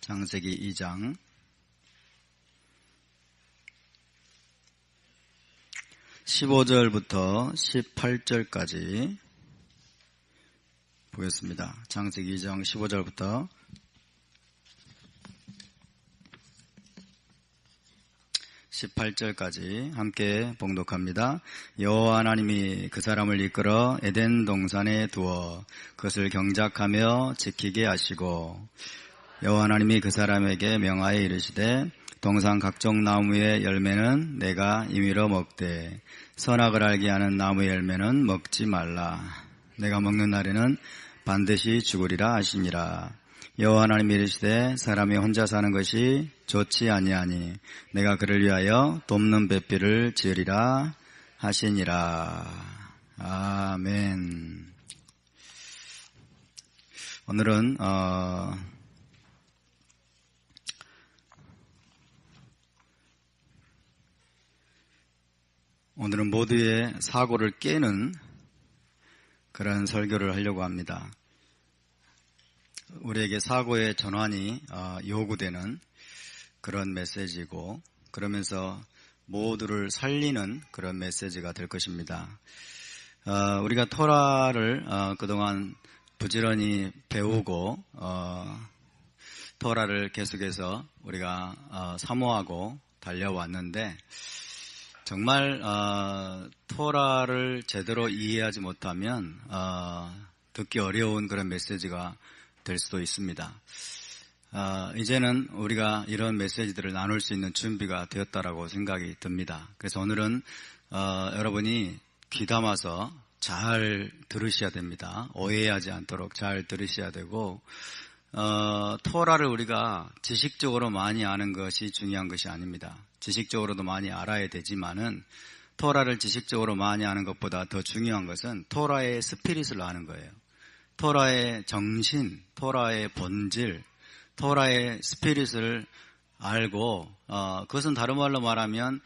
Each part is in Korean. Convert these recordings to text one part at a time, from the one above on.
창세기 2장 15절부터 18절까지 보겠습니다. 창세기 2장 15절부터 18절까지 함께 봉독합니다. 여호와 하나님이 그 사람을 이끌어 에덴 동산에 두어 그것을 경작하며 지키게 하시고, 여호와 하나님이 그 사람에게 명하여 이르시되 동산 각종 나무의 열매는 내가 임의로 먹되 선악을 알게 하는 나무의 열매는 먹지 말라. 내가 먹는 날에는 반드시 죽으리라 하시니라. 여호와 하나님이 이르시되 사람이 혼자 사는 것이 좋지 아니하니 내가 그를 위하여 돕는 배필을 지으리라 하시니라. 아멘. 오늘은 모두의 사고를 깨는 그런 설교를 하려고 합니다. 우리에게 사고의 전환이 요구되는 그런 메시지고, 그러면서 모두를 살리는 그런 메시지가 될 것입니다. 우리가 토라를 그동안 부지런히 배우고 토라를 계속해서 우리가 사모하고 달려왔는데, 정말 토라를 제대로 이해하지 못하면 듣기 어려운 그런 메시지가 될 수도 있습니다. 이제는 우리가 이런 메시지들을 나눌 수 있는 준비가 되었다라고 생각이 듭니다. 그래서 오늘은 여러분이 귀담아서 잘 들으셔야 됩니다. 오해하지 않도록 잘 들으셔야 되고, 토라를 우리가 지식적으로 많이 아는 것이 중요한 것이 아닙니다. 지식적으로도 많이 알아야 되지만은 토라를 지식적으로 많이 아는 것보다 더 중요한 것은 토라의 스피릿을 아는 거예요. 토라의 정신, 토라의 본질, 토라의 스피릿을 알고, 그것은 다른 말로 말하면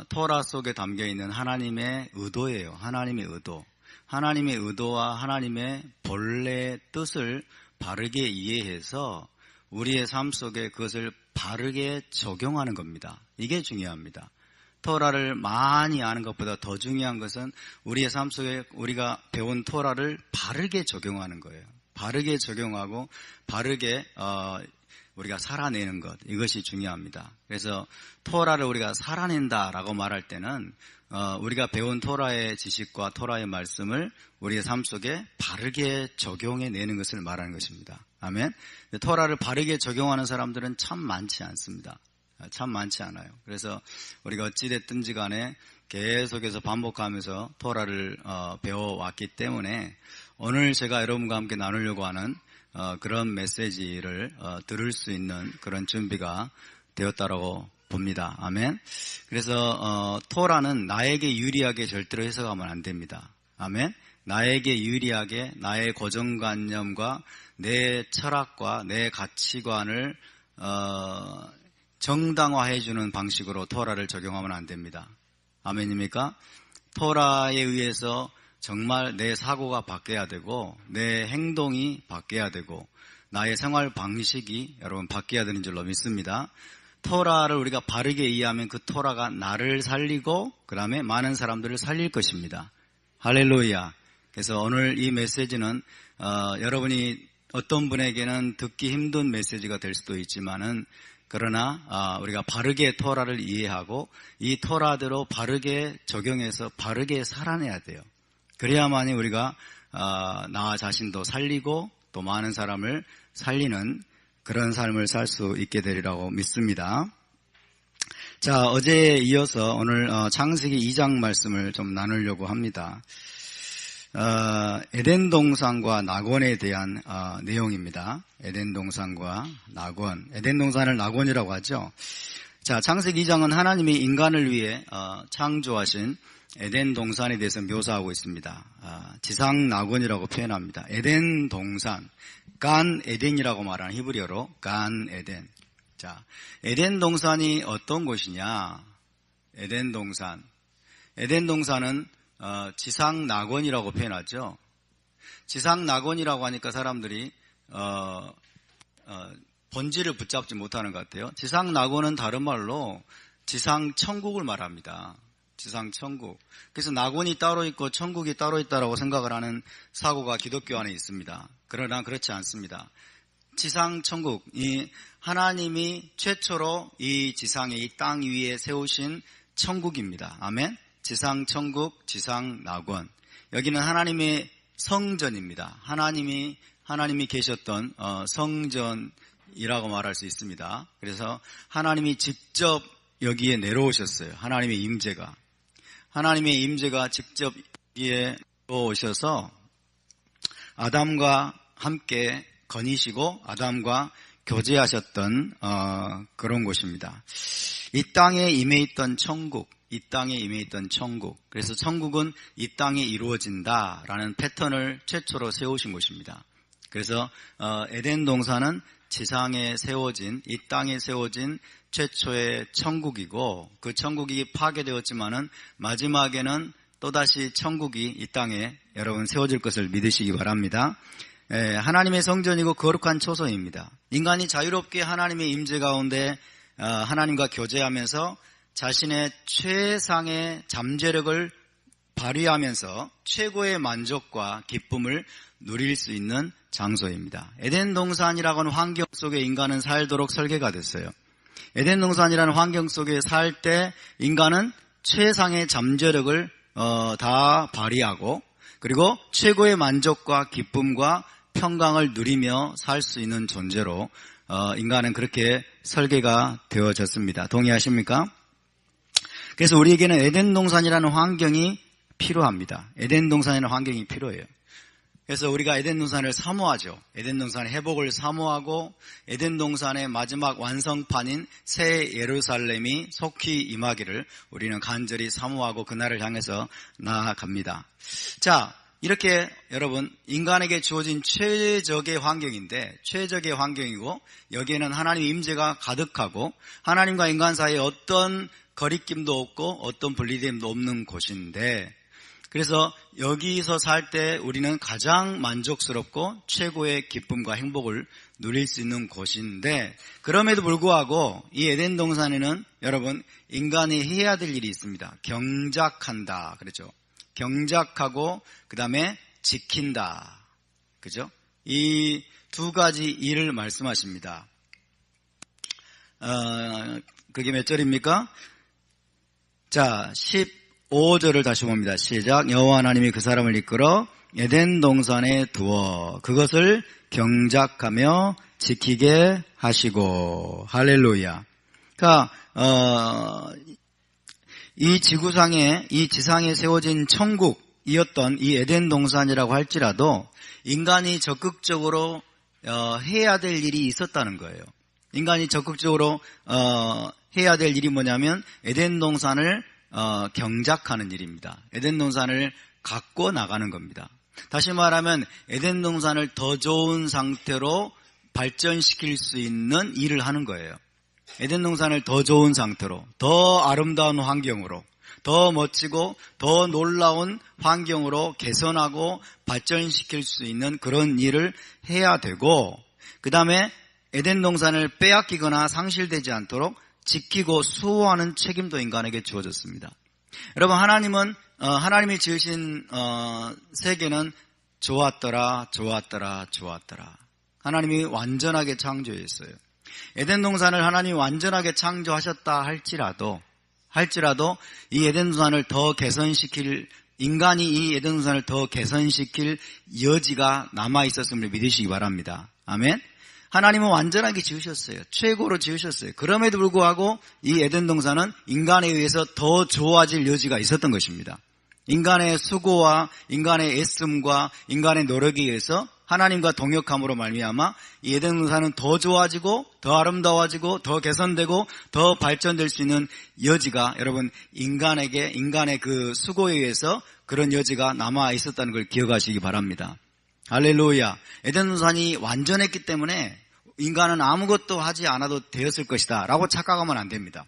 토라 속에 담겨있는 하나님의 의도예요. 하나님의 의도. 하나님의 의도와 하나님의 본래 뜻을 바르게 이해해서 우리의 삶 속에 그것을 바르게 적용하는 겁니다. 이게 중요합니다. 토라를 많이 아는 것보다 더 중요한 것은 우리의 삶 속에 우리가 배운 토라를 바르게 적용하는 거예요. 바르게 적용하고 바르게 우리가 살아내는 것, 이것이 중요합니다. 그래서 토라를 우리가 살아낸다라고 말할 때는 우리가 배운 토라의 지식과 토라의 말씀을 우리의 삶 속에 바르게 적용해내는 것을 말하는 것입니다. 아멘. 토라를 바르게 적용하는 사람들은 참 많지 않습니다. 참 많지 않아요. 그래서 우리가 어찌됐든지 간에 계속해서 반복하면서 토라를 배워왔기 때문에 오늘 제가 여러분과 함께 나누려고 하는 그런 메시지를 들을 수 있는 그런 준비가 되었다라고 봅니다. 아멘. 그래서 토라는 나에게 유리하게 절대로 해석하면 안 됩니다. 아멘. 나에게 유리하게 나의 고정관념과 내 철학과 내 가치관을 정당화해주는 방식으로 토라를 적용하면 안 됩니다. 아멘입니까? 토라에 의해서 정말 내 사고가 바뀌어야 되고 내 행동이 바뀌어야 되고 나의 생활 방식이 여러분 바뀌어야 되는 줄로 믿습니다. 토라를 우리가 바르게 이해하면 그 토라가 나를 살리고 그 다음에 많은 사람들을 살릴 것입니다. 할렐루야. 그래서 오늘 이 메시지는 여러분이 어떤 분에게는 듣기 힘든 메시지가 될 수도 있지만은, 그러나 우리가 바르게 토라를 이해하고 이 토라대로 바르게 적용해서 바르게 살아내야 돼요. 그래야만이 우리가 나 자신도 살리고 또 많은 사람을 살리는 그런 삶을 살 수 있게 되리라고 믿습니다. 자, 어제에 이어서 오늘 창세기 2장 말씀을 좀 나누려고 합니다. 에덴 동산과 낙원에 대한 내용입니다. 에덴 동산과 낙원. 에덴 동산을 낙원이라고 하죠. 자, 창세기 2장은 하나님이 인간을 위해 창조하신 에덴 동산에 대해서 묘사하고 있습니다. 지상 낙원이라고 표현합니다. 에덴 동산, 간 에덴이라고 말하는 히브리어로 간 에덴. 자, 에덴 동산이 어떤 곳이냐? 에덴 동산. 에덴 동산은 지상 낙원이라고 표현하죠. 지상 낙원이라고 하니까 사람들이 본질을 붙잡지 못하는 것 같아요. 지상낙원은 다른 말로 지상천국을 말합니다. 지상천국. 그래서 낙원이 따로 있고 천국이 따로 있다라고 생각을 하는 사고가 기독교 안에 있습니다. 그러나 그렇지 않습니다. 지상천국, 이 하나님이 최초로 이 지상에 이 땅 위에 세우신 천국입니다. 아멘. 지상천국, 지상낙원. 여기는 하나님의 성전입니다. 하나님이 계셨던 성전이라고 말할 수 있습니다. 그래서 하나님이 직접 여기에 내려오셨어요. 하나님의 임재가 직접 여기에 내려오셔서 아담과 함께 거니시고 아담과 교제하셨던 그런 곳입니다. 이 땅에 임해 있던 천국. 그래서 천국은 이 땅에 이루어진다라는 패턴을 최초로 세우신 곳입니다. 그래서 에덴 동산은 지상에 세워진, 이 땅에 세워진 최초의 천국이고, 그 천국이 파괴되었지만은 마지막에는 또다시 천국이 이 땅에 여러분 세워질 것을 믿으시기 바랍니다. 하나님의 성전이고 거룩한 초소입니다. 인간이 자유롭게 하나님의 임재 가운데 하나님과 교제하면서 자신의 최상의 잠재력을 발휘하면서 최고의 만족과 기쁨을 누릴 수 있는 장소입니다. 에덴 동산이라고 하는 환경 속에 인간은 살도록 설계가 됐어요. 에덴 동산이라는 환경 속에 살 때 인간은 최상의 잠재력을 다 발휘하고, 그리고 최고의 만족과 기쁨과 평강을 누리며 살 수 있는 존재로 인간은 그렇게 설계가 되어졌습니다. 동의하십니까? 그래서 우리에게는 에덴 동산이라는 환경이 필요합니다. 에덴 동산이라는 환경이 필요해요. 그래서 우리가 에덴 동산을 사모하죠. 에덴 동산의 회복을 사모하고 에덴 동산의 마지막 완성판인 새 예루살렘이 속히 임하기를 우리는 간절히 사모하고 그날을 향해서 나아갑니다. 자, 이렇게 여러분 인간에게 주어진 최적의 환경인데, 최적의 환경이고 여기에는 하나님의 임재가 가득하고 하나님과 인간 사이에 어떤 거리낌도 없고 어떤 분리됨도 없는 곳인데, 그래서 여기서 살 때 우리는 가장 만족스럽고 최고의 기쁨과 행복을 누릴 수 있는 곳인데, 그럼에도 불구하고 이 에덴 동산에는 여러분 인간이 해야 될 일이 있습니다. 경작한다. 그렇죠? 경작하고 그 다음에 지킨다. 그죠? 이 두 가지 일을 말씀하십니다. 그게 몇 절입니까? 자, 15절을 다시 봅니다. 시작. 여호와 하나님이 그 사람을 이끌어 에덴 동산에 두어 그것을 경작하며 지키게 하시고. 할렐루야. 그러니까 이 지구상에, 이 지상에 세워진 천국이었던 이 에덴 동산이라고 할지라도 인간이 적극적으로 해야 될 일이 있었다는 거예요. 인간이 적극적으로 해야 될 일이 뭐냐면 에덴 동산을 경작하는 일입니다. 에덴 동산을 갖고 나가는 겁니다. 다시 말하면 에덴 동산을 더 좋은 상태로 발전시킬 수 있는 일을 하는 거예요. 에덴 동산을 더 좋은 상태로, 더 아름다운 환경으로, 더 멋지고 더 놀라운 환경으로 개선하고 발전시킬 수 있는 그런 일을 해야 되고, 그 다음에 에덴 동산을 빼앗기거나 상실되지 않도록 지키고 수호하는 책임도 인간에게 주어졌습니다. 여러분, 하나님이 지으신 세계는 좋았더라. 하나님이 완전하게 창조했어요. 에덴 동산을 하나님이 완전하게 창조하셨다 할지라도 이 에덴 동산을 더 개선시킬, 인간이 이 에덴 동산을 더 개선시킬 여지가 남아 있었음을 믿으시기 바랍니다. 아멘. 하나님은 완전하게 지으셨어요. 최고로 지으셨어요. 그럼에도 불구하고 이 에덴 동산은 인간에 의해서 더 좋아질 여지가 있었던 것입니다. 인간의 수고와 인간의 애씀과 인간의 노력에 의해서 하나님과 동역함으로 말미암아 이 에덴 동산은 더 좋아지고 더 아름다워지고 더 개선되고 더 발전될 수 있는 여지가, 여러분, 인간의 그 수고에 의해서 그런 여지가 남아 있었다는 걸 기억하시기 바랍니다. 할렐루야. 에덴 동산이 완전했기 때문에 인간은 아무것도 하지 않아도 되었을 것이다 라고 착각하면 안 됩니다.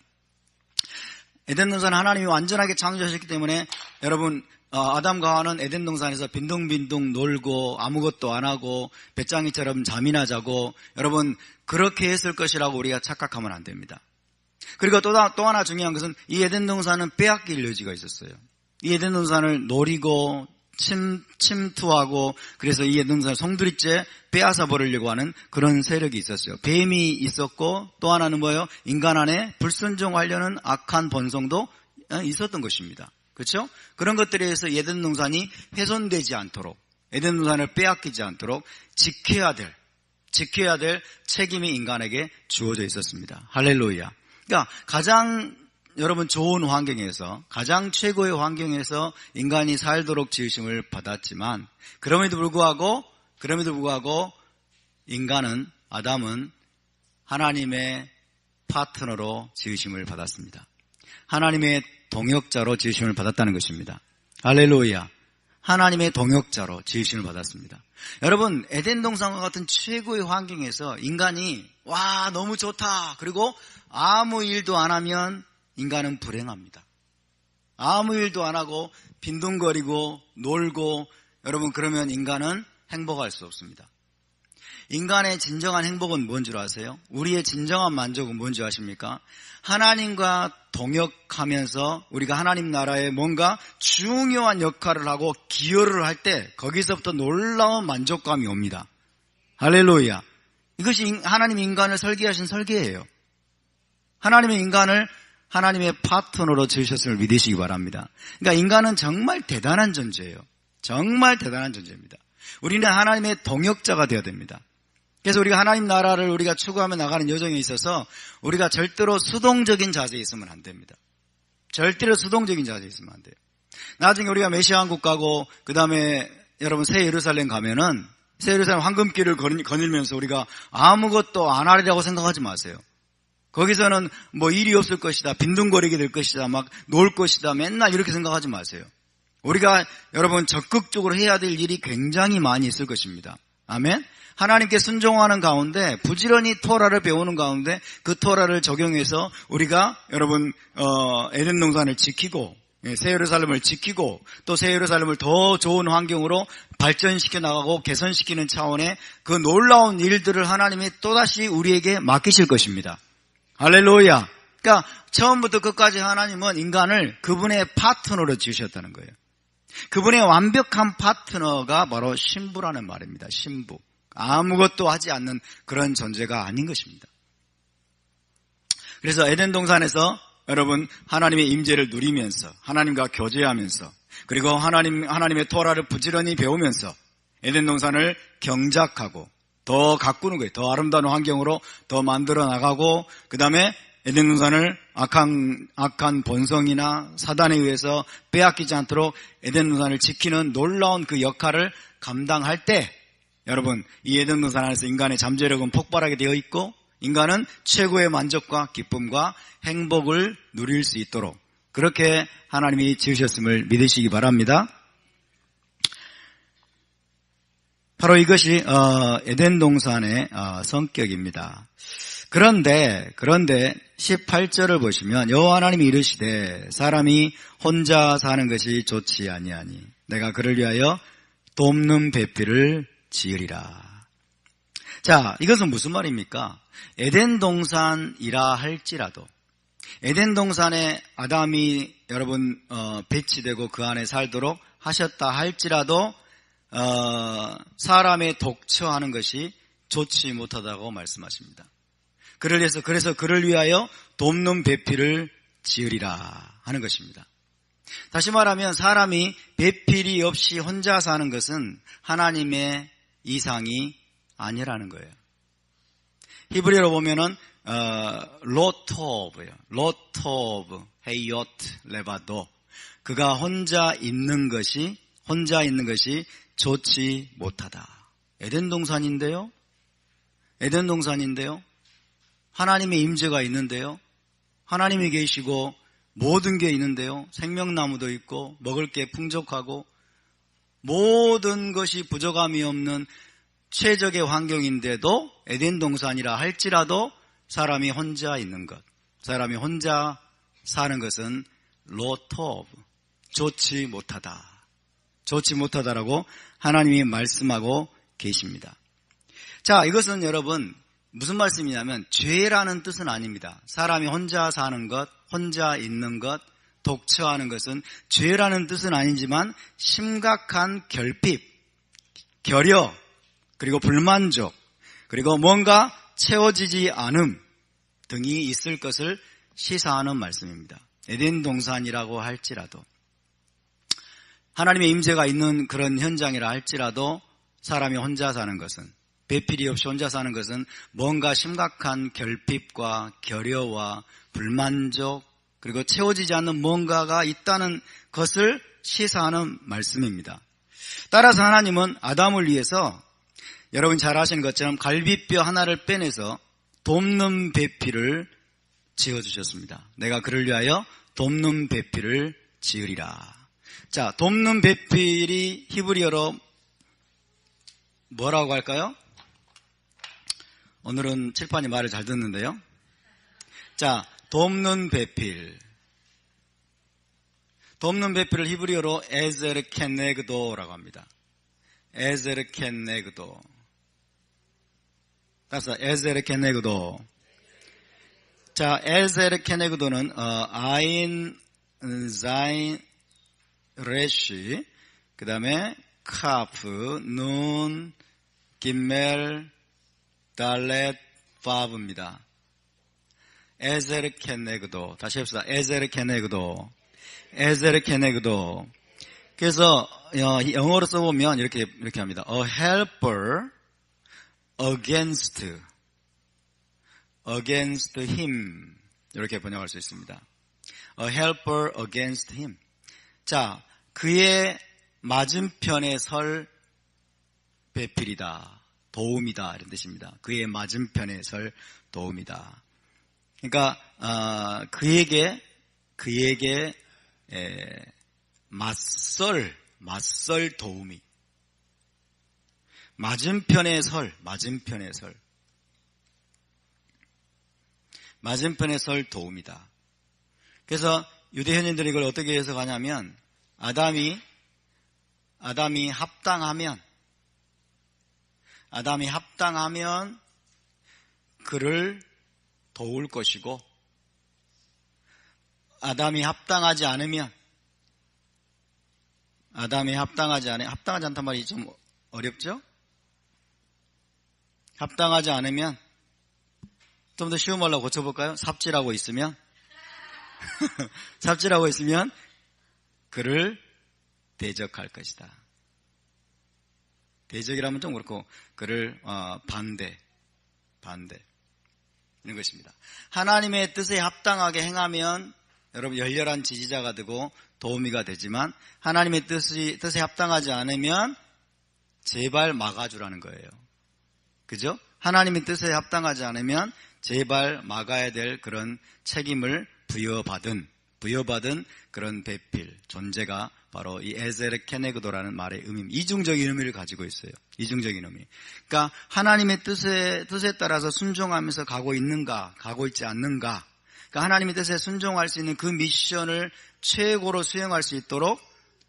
에덴 동산은 하나님이 완전하게 창조하셨기 때문에 여러분 아담과 하와는 에덴 동산에서 빈둥빈둥 놀고 아무것도 안 하고 배짱이처럼 잠이나 자고, 여러분 그렇게 했을 것이라고 우리가 착각하면 안 됩니다. 그리고 또 하나 중요한 것은 이 에덴 동산은 빼앗길 여지가 있었어요. 이 에덴 동산을 노리고 침투하고, 그래서 이 에덴 동산을 송두리째 빼앗아 버리려고 하는 그런 세력이 있었어요. 뱀이 있었고, 또 하나는 뭐예요? 인간 안에 불순종하려는 악한 본성도 있었던 것입니다. 그렇죠? 그런 것들에 의해서 에덴 동산이 훼손되지 않도록, 에덴 동산을 빼앗기지 않도록 지켜야 될 책임이 인간에게 주어져 있었습니다. 할렐루야. 그러니까 가장 여러분 좋은 환경에서, 가장 최고의 환경에서 인간이 살도록 지으심을 받았지만, 그럼에도 불구하고 아담은 하나님의 파트너로 지으심을 받았습니다. 하나님의 동역자로 지으심을 받았다는 것입니다. 할렐루야. 하나님의 동역자로 지으심을 받았습니다. 여러분, 에덴 동산과 같은 최고의 환경에서 인간이 와 너무 좋다, 그리고 아무 일도 안 하면 인간은 불행합니다. 아무 일도 안 하고 빈둥거리고 놀고, 여러분 그러면 인간은 행복할 수 없습니다. 인간의 진정한 행복은 뭔 줄 아세요? 우리의 진정한 만족은 뭔지 아십니까? 하나님과 동역하면서 우리가 하나님 나라에 뭔가 중요한 역할을 하고 기여를 할 때 거기서부터 놀라운 만족감이 옵니다. 할렐루야. 이것이 하나님이 인간을 설계하신 설계예요. 하나님의 인간을 하나님의 파트너로 지으셨음을 믿으시기 바랍니다. 그러니까 인간은 정말 대단한 존재예요. 정말 대단한 존재입니다. 우리는 하나님의 동역자가 되어야 됩니다. 그래서 우리가 하나님 나라를 우리가 추구하며 나가는 여정에 있어서 우리가 절대로 수동적인 자세에 있으면 안 됩니다. 절대로 수동적인 자세에 있으면 안 돼요. 나중에 우리가 메시아 왕국 가고, 그 다음에 여러분 새 예루살렘 가면은 새 예루살렘 황금길을 거닐면서 우리가 아무것도 안 하리라고 생각하지 마세요. 거기서는 뭐 일이 없을 것이다, 빈둥거리게 될 것이다, 막 놀 것이다, 맨날 이렇게 생각하지 마세요. 우리가 여러분 적극적으로 해야 될 일이 굉장히 많이 있을 것입니다. 아멘. 하나님께 순종하는 가운데, 부지런히 토라를 배우는 가운데 그 토라를 적용해서 우리가 여러분 에덴 동산을 지키고, 새 예루살렘을 지키고, 또 새 예루살렘을 더 좋은 환경으로 발전시켜 나가고 개선시키는 차원의 그 놀라운 일들을 하나님이 또다시 우리에게 맡기실 것입니다. 할렐루야. 그러니까 처음부터 끝까지 하나님은 인간을 그분의 파트너로 지으셨다는 거예요. 그분의 완벽한 파트너가 바로 신부라는 말입니다. 신부. 아무것도 하지 않는 그런 존재가 아닌 것입니다. 그래서 에덴 동산에서 여러분 하나님의 임재를 누리면서, 하나님과 교제하면서, 그리고 하나님의 토라를 부지런히 배우면서 에덴 동산을 경작하고 더 가꾸는 거예요. 더 아름다운 환경으로 더 만들어 나가고, 그 다음에 에덴 동산을 악한 본성이나 사단에 의해서 빼앗기지 않도록 에덴 동산을 지키는 놀라운 그 역할을 감당할 때, 여러분 이 에덴 동산 안에서 인간의 잠재력은 폭발하게 되어 있고, 인간은 최고의 만족과 기쁨과 행복을 누릴 수 있도록 그렇게 하나님이 지으셨음을 믿으시기 바랍니다. 바로 이것이 에덴 동산의 성격입니다. 그런데 18절을 보시면 여호와 하나님이 이르시되 사람이 혼자 사는 것이 좋지 아니하니 내가 그를 위하여 돕는 배필을 지으리라. 자, 이것은 무슨 말입니까? 에덴 동산이라 할지라도, 에덴 동산에 아담이 여러분 배치되고 그 안에 살도록 하셨다 할지라도 사람의 독처하는 것이 좋지 못하다고 말씀하십니다. 그래서 그를 위하여 돕는 배필을 지으리라 하는 것입니다. 다시 말하면 사람이 배필이 없이 혼자 사는 것은 하나님의 이상이 아니라는 거예요. 히브리어로 보면은 로토브예요. 로토브 헤이오트 레바도, 그가 혼자 있는 것이 좋지 못하다. 에덴 동산인데요. 하나님의 임재가 있는데요. 하나님이 계시고 모든 게 있는데요. 생명나무도 있고 먹을 게 풍족하고 모든 것이 부족함이 없는 최적의 환경인데도 에덴 동산이라 할지라도 사람이 혼자 있는 것, 사람이 혼자 사는 것은 로토브, 좋지 못하다. 좋지 못하다라고 하나님이 말씀하고 계십니다. 자, 이것은 여러분 무슨 말씀이냐면 죄라는 뜻은 아닙니다. 사람이 혼자 사는 것, 혼자 있는 것, 독처하는 것은 죄라는 뜻은 아니지만 심각한 결핍, 결여, 그리고 불만족, 그리고 뭔가 채워지지 않음 등이 있을 것을 시사하는 말씀입니다. 에덴 동산이라고 할지라도, 하나님의 임재가 있는 그런 현장이라 할지라도 사람이 혼자 사는 것은, 배필이 없이 혼자 사는 것은 뭔가 심각한 결핍과 결여와 불만족, 그리고 채워지지 않는 뭔가가 있다는 것을 시사하는 말씀입니다. 따라서 하나님은 아담을 위해서 여러분 잘 아시는 것처럼 갈비뼈 하나를 빼내서 돕는 배필을 지어주셨습니다. 내가 그를 위하여 돕는 배필을 지으리라. 자, 돕는 배필이 히브리어로 뭐라고 할까요? 오늘은 칠판이 말을 잘 듣는데요. 자, 돕는 배필. 돕는 배필을 히브리어로 에제르 켄네그도라고 합니다. 에제르 켄네그도. 따라서 에제르 켄네그도. 자, 에제르 켄네그도는 아인, 자인, 레시, 그 다음에 카프, 눈, 김멜, 달렛, 바브입니다. 에제르 켄네그도. 다시 해봅시다. 에제르 켄네그도. 에제르 켄네그도. 그래서 영어로 써보면 이렇게 합니다. A helper against him. 이렇게 번역할 수 있습니다. A helper against him. 자, 그의 맞은편에 설 배필이다. 도움이다. 이런 뜻입니다. 그의 맞은편에 설 도움이다. 그러니까 그에게 맞설 도움이, 맞은편에 설 도움이다. 그래서 유대 현인들이 이걸 어떻게 해석하냐면 아담이 합당하면 그를 도울 것이고, 아담이 합당하지 않으면, 합당하지 않단 말이 좀 어렵죠? 합당하지 않으면, 좀 더 쉬운 말로 고쳐볼까요? 삽질하고 있으면 그를 대적할 것이다. 대적이라면 좀 그렇고, 그를 반대 이런 것입니다. 하나님의 뜻에 합당하게 행하면 여러분 열렬한 지지자가 되고 도우미가 되지만, 하나님의 뜻에 합당하지 않으면 제발 막아주라는 거예요. 그죠? 하나님의 뜻에 합당하지 않으면 제발 막아야 될 그런 책임을 부여받은 그런 배필, 존재가 바로 이 에제르 켄네그도라는 말의 의미입니다. 이중적인 의미를 가지고 있어요. 이중적인 의미. 그러니까 하나님의 뜻에 따라서 순종하면서 가고 있는가, 가고 있지 않는가. 그러니까 하나님의 뜻에 순종할 수 있는 그 미션을 최고로 수행할 수 있도록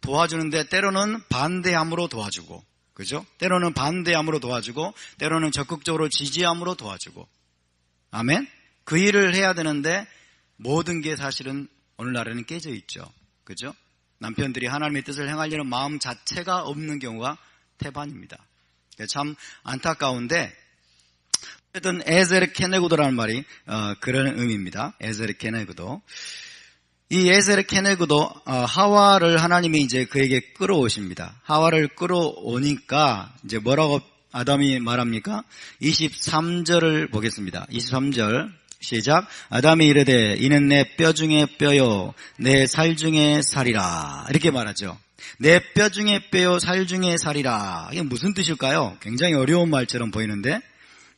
도와주는데, 때로는 반대함으로 도와주고, 그죠? 때로는 반대함으로 도와주고, 때로는 적극적으로 지지함으로 도와주고. 아멘? 그 일을 해야 되는데 모든 게 사실은 오늘날에는 깨져 있죠. 그죠? 남편들이 하나님의 뜻을 행하려는 마음 자체가 없는 경우가 태반입니다. 참 안타까운데, 어쨌든 에제르 켄네그도라는 말이 그런 의미입니다. 에제르 켄네그도. 이 에제르 켄네그도 하와를 하나님이 이제 그에게 끌어오십니다. 하와를 끌어오니까 이제 뭐라고 아담이 말합니까? 23절을 보겠습니다. 23절 시작. 아담이 이르되 이는 내 뼈 중에 뼈요 내 살 중에 살이라. 이렇게 말하죠. 내 뼈 중에 뼈요 살 중에 살이라. 이게 무슨 뜻일까요? 굉장히 어려운 말처럼 보이는데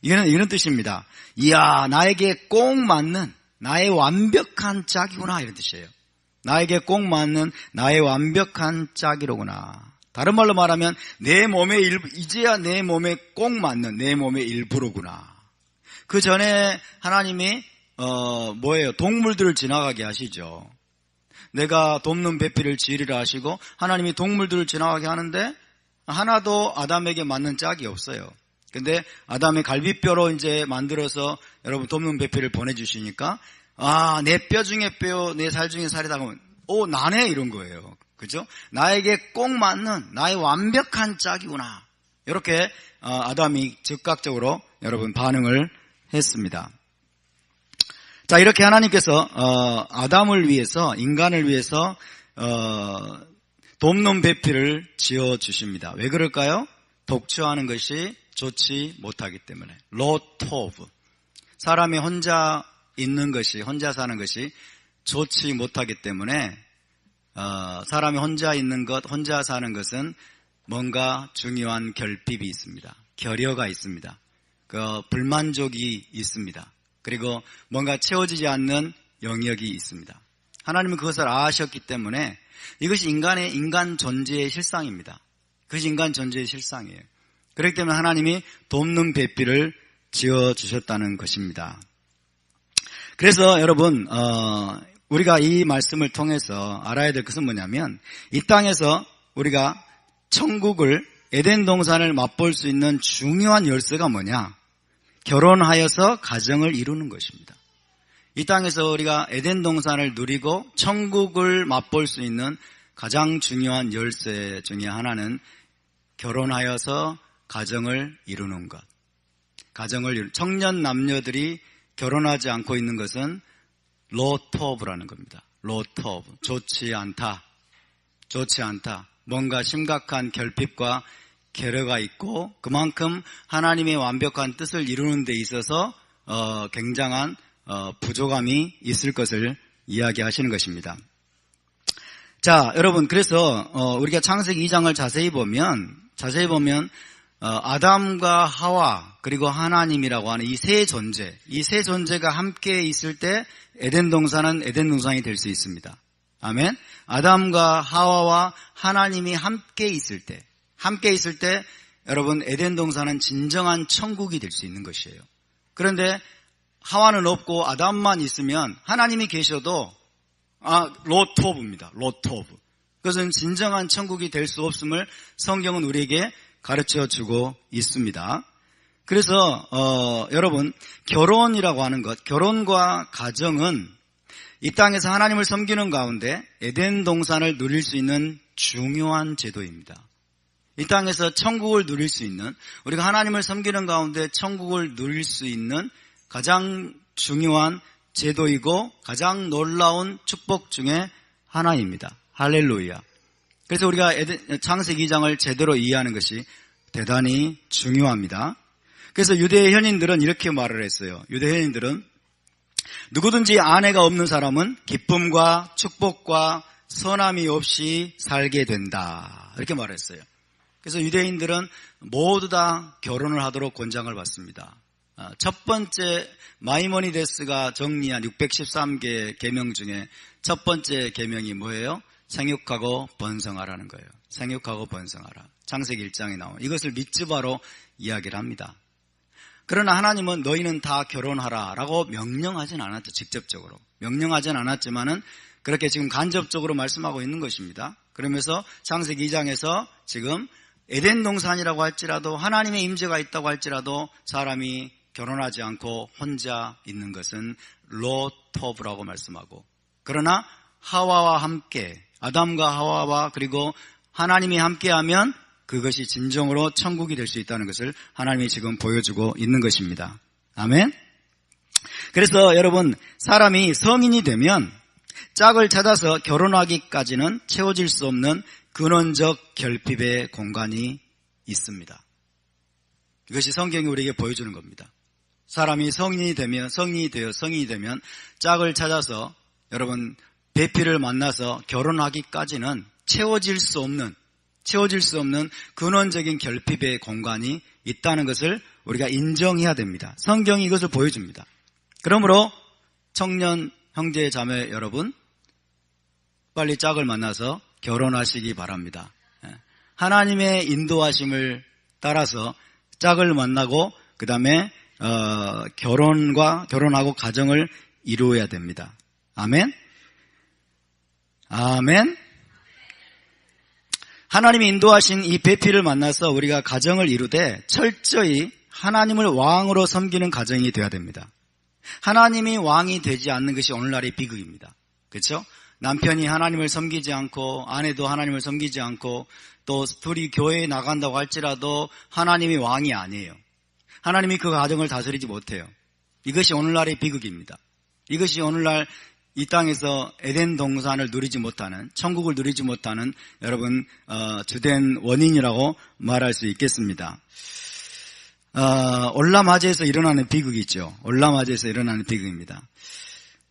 이런 뜻입니다. 이야, 나에게 꼭 맞는 나의 완벽한 짝이구나, 이런 뜻이에요. 나에게 꼭 맞는 나의 완벽한 짝이로구나. 다른 말로 말하면 이제야 내 몸에 꼭 맞는 내 몸의 일부로구나. 그 전에 하나님이 동물들을 지나가게 하시죠. 내가 돕는 배필을 지으리라 하시고 하나님이 동물들을 지나가게 하는데 하나도 아담에게 맞는 짝이 없어요. 근데 아담의 갈비뼈로 이제 만들어서 여러분 돕는 배필을 보내주시니까 내 뼈 중에 뼈, 내 살 중에 살이다 하면 나네 이런 거예요. 그죠? 나에게 꼭 맞는 나의 완벽한 짝이구나. 이렇게 아담이 즉각적으로 여러분 반응을 했습니다. 자, 이렇게 하나님께서 아담을 위해서, 인간을 위해서 돕는 배필을 지어주십니다. 왜 그럴까요? 독처하는 것이 좋지 못하기 때문에. 로토브. 사람이 혼자 있는 것이, 혼자 사는 것이 좋지 못하기 때문에 사람이 혼자 있는 것, 혼자 사는 것은 뭔가 중요한 결핍이 있습니다. 결여가 있습니다. 불만족이 있습니다. 그리고 뭔가 채워지지 않는 영역이 있습니다. 하나님은 그것을 아셨기 때문에 이것이 인간 존재의 실상입니다. 그것이 인간 존재의 실상이에요. 그렇기 때문에 하나님이 돕는 배필을 지어주셨다는 것입니다. 그래서 여러분 우리가 이 말씀을 통해서 알아야 될 것은 뭐냐면 이 땅에서 우리가 천국을 에덴 동산을 맛볼 수 있는 중요한 열쇠가 뭐냐? 결혼하여서 가정을 이루는 것입니다. 이 땅에서 우리가 에덴 동산을 누리고 천국을 맛볼 수 있는 가장 중요한 열쇠 중에 하나는 결혼하여서 가정을 이루는 것. 청년 남녀들이 결혼하지 않고 있는 것은 로토브라는 겁니다. 로토브. 좋지 않다. 뭔가 심각한 결핍과 결여가 있고 그만큼 하나님의 완벽한 뜻을 이루는 데 있어서 굉장한 부족함이 있을 것을 이야기하시는 것입니다. 자, 여러분, 그래서 우리가 창세기 2장을 자세히 보면 아담과 하와 그리고 하나님이라고 하는 이 세 존재가 함께 있을 때 에덴 동산은 에덴 동산이 될 수 있습니다. 아멘. 아담과 하와와 하나님이 함께 있을 때 여러분 에덴 동산은 진정한 천국이 될 수 있는 것이에요. 그런데 하와는 없고 아담만 있으면 하나님이 계셔도 로토브입니다. 로토브. 그것은 진정한 천국이 될 수 없음을 성경은 우리에게 가르쳐주고 있습니다. 그래서 여러분 결혼이라고 하는 것, 결혼과 가정은 이 땅에서 하나님을 섬기는 가운데 에덴 동산을 누릴 수 있는 중요한 제도입니다. 이 땅에서 천국을 누릴 수 있는, 우리가 하나님을 섬기는 가운데 천국을 누릴 수 있는 가장 중요한 제도이고 가장 놀라운 축복 중에 하나입니다. 할렐루야. 그래서 우리가 창세기 2장을 제대로 이해하는 것이 대단히 중요합니다. 그래서 유대 현인들은 이렇게 말을 했어요. 유대 현인들은 누구든지 아내가 없는 사람은 기쁨과 축복과 선함이 없이 살게 된다. 이렇게 말했어요. 그래서 유대인들은 모두 다 결혼을 하도록 권장을 받습니다. 첫 번째 마이모니데스가 정리한 613개 계명 중에 첫 번째 계명이 뭐예요? 생육하고 번성하라는 거예요. 생육하고 번성하라. 창세기 1장에 나온 이것을 미tz바로 이야기를 합니다. 그러나 하나님은 너희는 다 결혼하라 라고 명령하진 않았죠. 직접적으로. 명령하진 않았지만은 그렇게 지금 간접적으로 말씀하고 있는 것입니다. 그러면서 창세기 2장에서 지금 에덴 동산이라고 할지라도 하나님의 임재가 있다고 할지라도 사람이 결혼하지 않고 혼자 있는 것은 로토브라고 말씀하고, 그러나 하와와 함께, 아담과 하와와 그리고 하나님이 함께하면 그것이 진정으로 천국이 될 수 있다는 것을 하나님이 지금 보여주고 있는 것입니다. 아멘. 그래서 여러분, 사람이 성인이 되면 짝을 찾아서 결혼하기까지는 채워질 수 없는 근원적 결핍의 공간이 있습니다. 이것이 성경이 우리에게 보여주는 겁니다. 사람이 성인이 되면 짝을 찾아서 여러분 배필을 만나서 결혼하기까지는 채워질 수 없는 근원적인 결핍의 공간이 있다는 것을 우리가 인정해야 됩니다. 성경이 이것을 보여줍니다. 그러므로 청년 형제 자매 여러분, 빨리 짝을 만나서 결혼하시기 바랍니다. 하나님의 인도하심을 따라서 짝을 만나고 그 다음에 결혼하고 가정을 이루어야 됩니다. 아멘. 아멘. 하나님이 인도하신 이 배필을 만나서 우리가 가정을 이루되 철저히 하나님을 왕으로 섬기는 가정이 되어야 됩니다. 하나님이 왕이 되지 않는 것이 오늘날의 비극입니다. 그렇죠? 남편이 하나님을 섬기지 않고 아내도 하나님을 섬기지 않고 또 둘이 교회에 나간다고 할지라도 하나님이 왕이 아니에요. 하나님이 그 가정을 다스리지 못해요. 이것이 오늘날의 비극입니다. 이것이 오늘날 이 땅에서 에덴 동산을 누리지 못하는, 천국을 누리지 못하는 여러분 주된 원인이라고 말할 수 있겠습니다. 올라마지에서 일어나는 비극이죠. 올라마지에서 일어나는 비극입니다.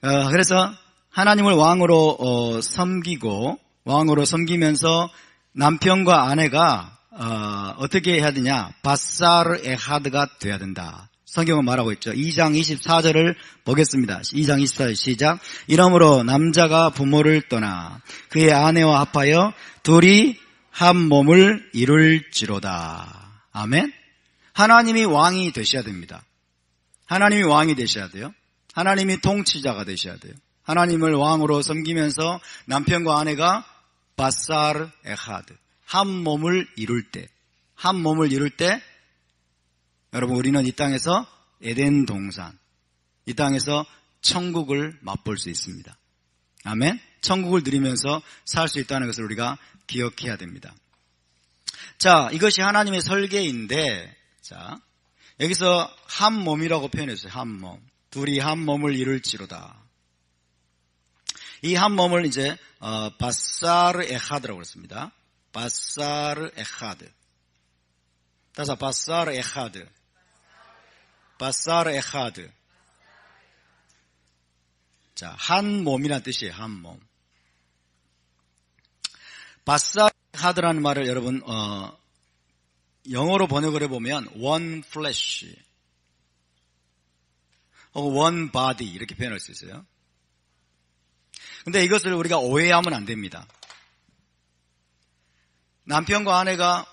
그래서 하나님을 왕으로 섬기고 왕으로 섬기면서 남편과 아내가 어떻게 해야 되냐? 바사르 에하드가 돼야 된다. 성경은 말하고 있죠. 2장 24절을 보겠습니다. 2장 24절 시작. 이러므로 남자가 부모를 떠나 그의 아내와 합하여 둘이 한 몸을 이룰지로다. 아멘. 하나님이 왕이 되셔야 됩니다. 하나님이 왕이 되셔야 돼요. 하나님이 통치자가 되셔야 돼요. 하나님을 왕으로 섬기면서 남편과 아내가 바사르 에하드, 한 몸을 이룰 때, 한 몸을 이룰 때 여러분 우리는 이 땅에서 에덴 동산, 이 땅에서 천국을 맛볼 수 있습니다. 아멘. 천국을 누리면서 살 수 있다는 것을 우리가 기억해야 됩니다. 자, 이것이 하나님의 설계인데, 자, 여기서 한 몸이라고 표현했어요. 한 몸. 둘이 한 몸을 이룰지로다. 이 한 몸을 이제 바사르 에하드라고 그랬습니다. 바사르 에하드. 따라서 바사르 에하드. 바사르 에하드. 자, 한 몸이라는 뜻이에요. 한 몸. 바사르 에하드라는 말을 여러분 영어로 번역을 해보면 one flesh 혹은 one body 이렇게 표현할 수 있어요. 근데 이것을 우리가 오해하면 안 됩니다. 남편과 아내가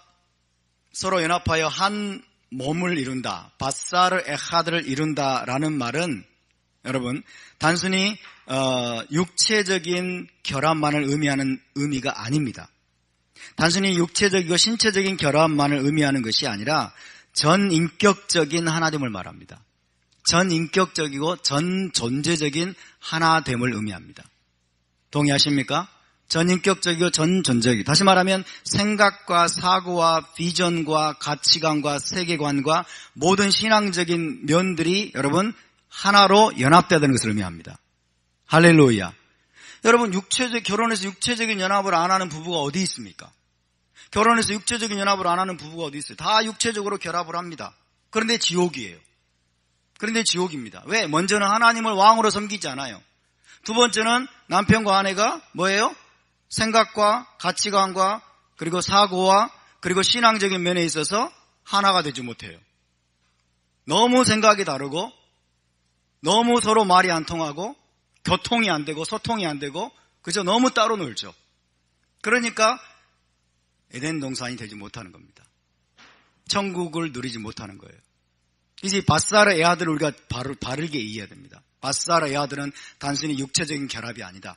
서로 연합하여 한 몸을 이룬다. 바사르 에하드를 이룬다라는 말은 여러분 단순히 육체적인 결합만을 의미하는 의미가 아닙니다. 단순히 육체적이고 신체적인 결합만을 의미하는 것이 아니라 전인격적인 하나됨을 말합니다. 전인격적이고 전존재적인 하나됨을 의미합니다. 동의하십니까? 전인격적이고 전존재적이고, 다시 말하면 생각과 사고와 비전과 가치관과 세계관과 모든 신앙적인 면들이 여러분 하나로 연합되는 것을 의미합니다. 할렐루야. 여러분 결혼해서 육체적인 연합을 안 하는 부부가 어디 있습니까? 결혼해서 육체적인 연합을 안 하는 부부가 어디 있어요? 다 육체적으로 결합을 합니다. 그런데 지옥이에요. 그런데 지옥입니다. 왜? 먼저는 하나님을 왕으로 섬기지 않아요. 두 번째는 남편과 아내가 뭐예요? 생각과 가치관과 그리고 사고와 그리고 신앙적인 면에 있어서 하나가 되지 못해요. 너무 생각이 다르고 너무 서로 말이 안 통하고 교통이 안 되고 소통이 안 되고 그저 너무 따로 놀죠. 그러니까 에덴 동산이 되지 못하는 겁니다. 천국을 누리지 못하는 거예요. 이제 바사르 에하드를 우리가 바르게 이해해야 됩니다. 바사르 에하드는 단순히 육체적인 결합이 아니다.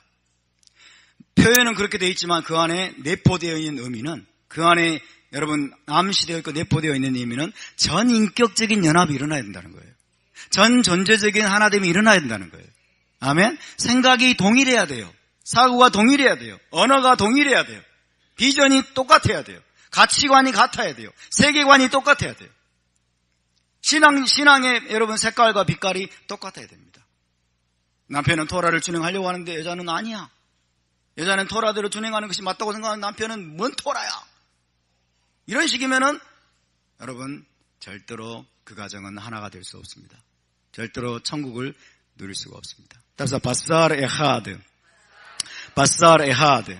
표현은 그렇게 되어 있지만 그 안에 내포되어 있는 의미는, 그 안에 여러분 암시되어 있고 내포되어 있는 의미는 전인격적인 연합이 일어나야 된다는 거예요. 전존재적인 하나됨이 일어나야 된다는 거예요. 아멘. 생각이 동일해야 돼요. 사고가 동일해야 돼요. 언어가 동일해야 돼요. 비전이 똑같아야 돼요. 가치관이 같아야 돼요. 세계관이 똑같아야 돼요. 신앙의 여러분 색깔과 빛깔이 똑같아야 됩니다. 남편은 토라를 준행하려고 하는데 여자는 아니야. 여자는 토라대로 준행하는 것이 맞다고 생각하는 남편은 뭔 토라야. 이런 식이면은 여러분 절대로 그 가정은 하나가 될 수 없습니다. 절대로 천국을 누릴 수가 없습니다. 따라서 바사르 에하드. 바사르 에하드.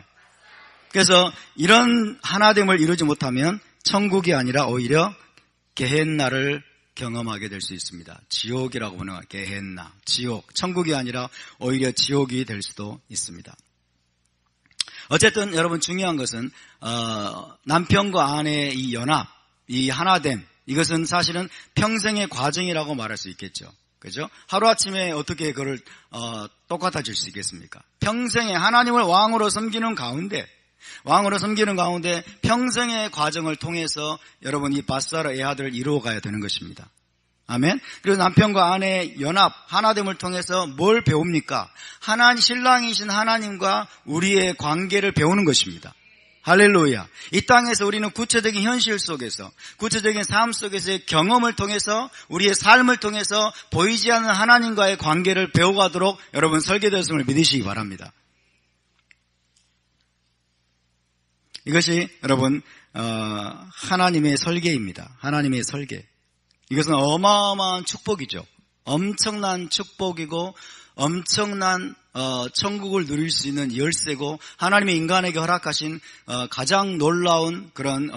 그래서 이런 하나됨을 이루지 못하면 천국이 아니라 오히려 게헨나를 경험하게 될 수 있습니다. 지옥이라고 보는 게헨나, 지옥. 천국이 아니라 오히려 지옥이 될 수도 있습니다. 어쨌든 여러분 중요한 것은 남편과 아내의 이 연합, 이 하나됨, 이것은 사실은 평생의 과정이라고 말할 수 있겠죠. 그죠? 하루아침에 어떻게 그걸 똑같아질 수 있겠습니까? 평생에 하나님을 왕으로 섬기는 가운데 평생의 과정을 통해서 여러분 이 바사라 에하드를 이루어가야 되는 것입니다. 아멘. 그리고 남편과 아내의 연합, 하나됨을 통해서 뭘 배웁니까? 신랑이신 하나님과 우리의 관계를 배우는 것입니다. 할렐루야. 이 땅에서 우리는 구체적인 현실 속에서, 구체적인 삶 속에서의 경험을 통해서, 우리의 삶을 통해서 보이지 않는 하나님과의 관계를 배워가도록 여러분 설계되었음을 믿으시기 바랍니다. 이것이 여러분 하나님의 설계입니다. 하나님의 설계. 이것은 어마어마한 축복이죠. 엄청난 축복이고 엄청난 천국을 누릴 수 있는 열쇠고 하나님의 인간에게 허락하신 가장 놀라운 그런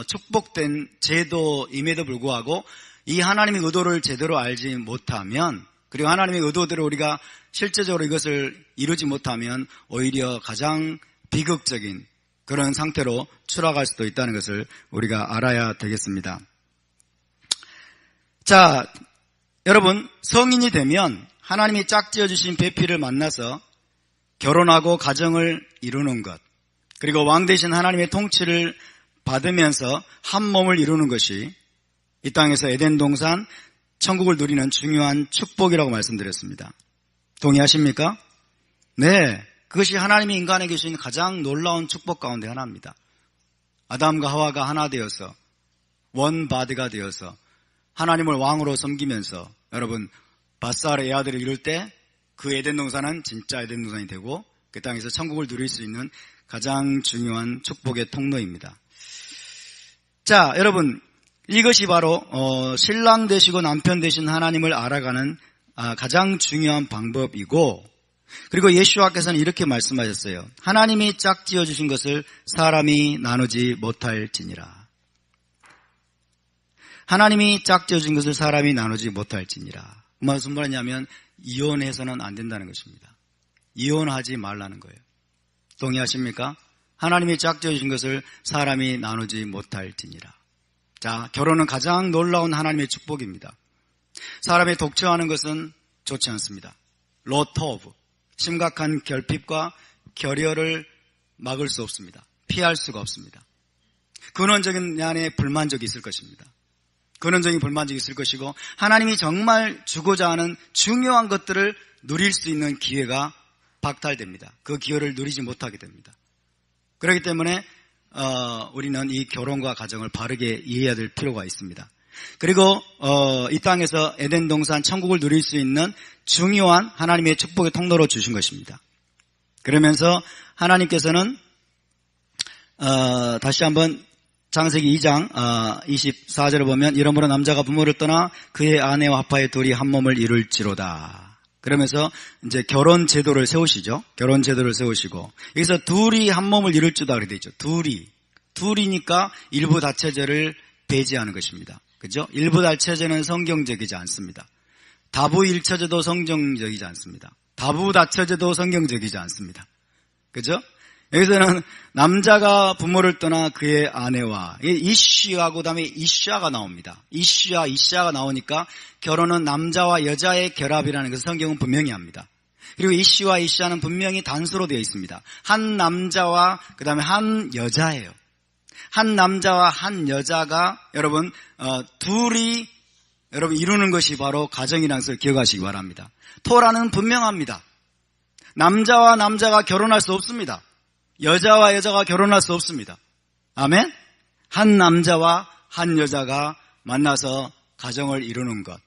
축복된 제도임에도 불구하고 이 하나님의 의도를 제대로 알지 못하면, 그리고 하나님의 의도대로 우리가 실제적으로 이것을 이루지 못하면 오히려 가장 비극적인 그런 상태로 추락할 수도 있다는 것을 우리가 알아야 되겠습니다. 자, 여러분, 성인이 되면 하나님이 짝지어 주신 배필을 만나서 결혼하고 가정을 이루는 것, 그리고 왕 되신 하나님의 통치를 받으면서 한 몸을 이루는 것이 이 땅에서 에덴 동산 천국을 누리는 중요한 축복이라고 말씀드렸습니다. 동의하십니까? 네, 그것이 하나님이 인간에게 주신 가장 놀라운 축복 가운데 하나입니다. 아담과 하와가 하나 되어서 원 바디가 되어서 하나님을 왕으로 섬기면서 여러분 바사라 에하드를 이룰 때 그 에덴 동산은 진짜 에덴 동산이 되고 그 땅에서 천국을 누릴 수 있는 가장 중요한 축복의 통로입니다. 자, 여러분, 이것이 바로 신랑 되시고 남편 되신 하나님을 알아가는 가장 중요한 방법이고, 그리고 예수와께서는 이렇게 말씀하셨어요. 하나님이 짝지어 주신 것을 사람이 나누지 못할지니라. 하나님이 짝지어 주신 것을 사람이 나누지 못할지니라. 무슨 말이냐면 이혼해서는 안 된다는 것입니다. 이혼하지 말라는 거예요. 동의하십니까? 하나님이 짝지어 주신 것을 사람이 나누지 못할지니라. 자, 결혼은 가장 놀라운 하나님의 축복입니다. 사람이 독처하는 것은 좋지 않습니다. 로토브, 심각한 결핍과 결여를 막을 수 없습니다. 피할 수가 없습니다. 근원적인 안에 불만족이 있을 것입니다. 근원적인 불만족이 있을 것이고 하나님이 정말 주고자 하는 중요한 것들을 누릴 수 있는 기회가 박탈됩니다. 그 기회를 누리지 못하게 됩니다. 그렇기 때문에 우리는 이 결혼과 가정을 바르게 이해해야 될 필요가 있습니다. 그리고 이 땅에서 에덴 동산 천국을 누릴 수 있는 중요한 하나님의 축복의 통로로 주신 것입니다. 그러면서 하나님께서는 다시 한번 창세기 2장 24절을 보면 이러므로 남자가 부모를 떠나 그의 아내와 합하여 둘이 한 몸을 이룰지로다. 그러면서 이제 결혼 제도를 세우시죠. 결혼 제도를 세우시고 여기서 둘이 한 몸을 이룰 줄다 그렇게 되어 있죠. 둘이니까 일부 다처제를 배제하는 것입니다. 그죠? 일부 다처제는 성경적이지 않습니다. 다부일처제도 성경적이지 않습니다. 다부다처제도 성경적이지 않습니다. 그죠? 여기서는 남자가 부모를 떠나 그의 아내와 이슈하고 그다음에 이샤가 나옵니다. 이샤가 나오니까 결혼은 남자와 여자의 결합이라는 것을 성경은 분명히 합니다. 그리고 이슈와 이샤는 분명히 단수로 되어 있습니다. 한 남자와 그다음에 한 여자예요. 한 남자와 한 여자가 여러분 둘이 여러분 이루는 것이 바로 가정이라는 것을 기억하시기 바랍니다. 토라는 분명합니다. 남자와 남자가 결혼할 수 없습니다. 여자와 여자가 결혼할 수 없습니다. 아멘? 한 남자와 한 여자가 만나서 가정을 이루는 것.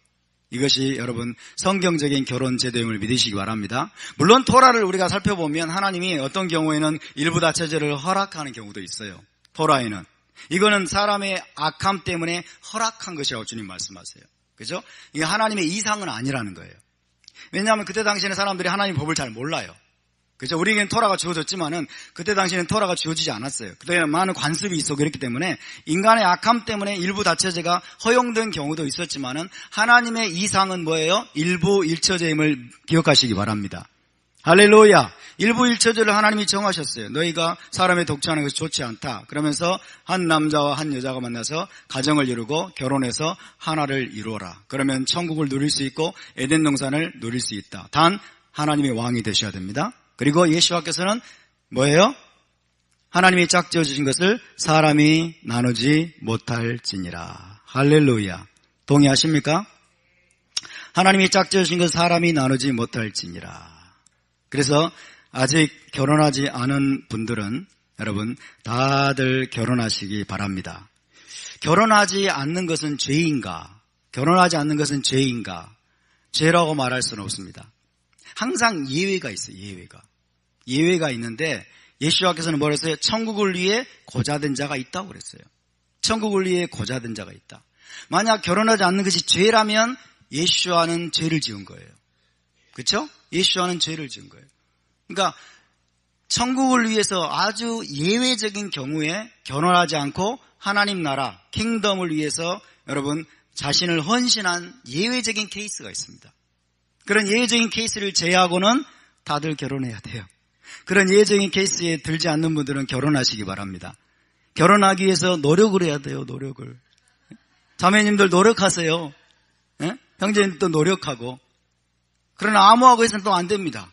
이것이 여러분 성경적인 결혼 제도임을 믿으시기 바랍니다. 물론 토라를 우리가 살펴보면 하나님이 어떤 경우에는 일부 다처제를 허락하는 경우도 있어요. 토라에는. 이거는 사람의 악함 때문에 허락한 것이라고 주님 말씀하세요. 그죠? 이게 하나님의 이상은 아니라는 거예요. 왜냐하면 그때 당시에는 사람들이 하나님 법을 잘 몰라요. 그죠? 우리에게는 토라가 주어졌지만은 그때 당시에는 토라가 주어지지 않았어요. 그때는 많은 관습이 있었고 그랬기 때문에 인간의 악함 때문에 일부 다처제가 허용된 경우도 있었지만은 하나님의 이상은 뭐예요? 일부 일처제임을 기억하시기 바랍니다. 할렐루야. 일부일처제를 하나님이 정하셨어요. 너희가 사람의 독차하는 것이 좋지 않다. 그러면서 한 남자와 한 여자가 만나서 가정을 이루고 결혼해서 하나를 이루어라. 그러면 천국을 누릴 수 있고 에덴 동산을 누릴 수 있다. 단 하나님의 왕이 되셔야 됩니다. 그리고 예수와께서는 뭐예요? 하나님이 짝지어 주신 것을 사람이 나누지 못할지니라. 할렐루야. 동의하십니까? 하나님이 짝지어 주신 것을 사람이 나누지 못할지니라. 그래서 아직 결혼하지 않은 분들은 여러분 다들 결혼하시기 바랍니다. 결혼하지 않는 것은 죄인가? 결혼하지 않는 것은 죄인가? 죄라고 말할 수는 없습니다. 항상 예외가 있어요. 예외가 있는데 예수와께서는 뭐라 했어요? 천국을 위해 고자된 자가 있다고 그랬어요. 천국을 위해 고자된 자가 있다. 만약 결혼하지 않는 것이 죄라면 예수와는 죄를 지은 거예요. 그렇죠? 예수와는 죄를 지은 거예요. 그러니까 천국을 위해서 아주 예외적인 경우에 결혼하지 않고 하나님 나라, 킹덤을 위해서 여러분 자신을 헌신한 예외적인 케이스가 있습니다. 그런 예외적인 케이스를 제외하고는 다들 결혼해야 돼요. 그런 예외적인 케이스에 들지 않는 분들은 결혼하시기 바랍니다. 결혼하기 위해서 노력을 해야 돼요. 노력을. 자매님들 노력하세요. 형제님도 노력하고. 그러나 아무하고 해서는 또 안 됩니다.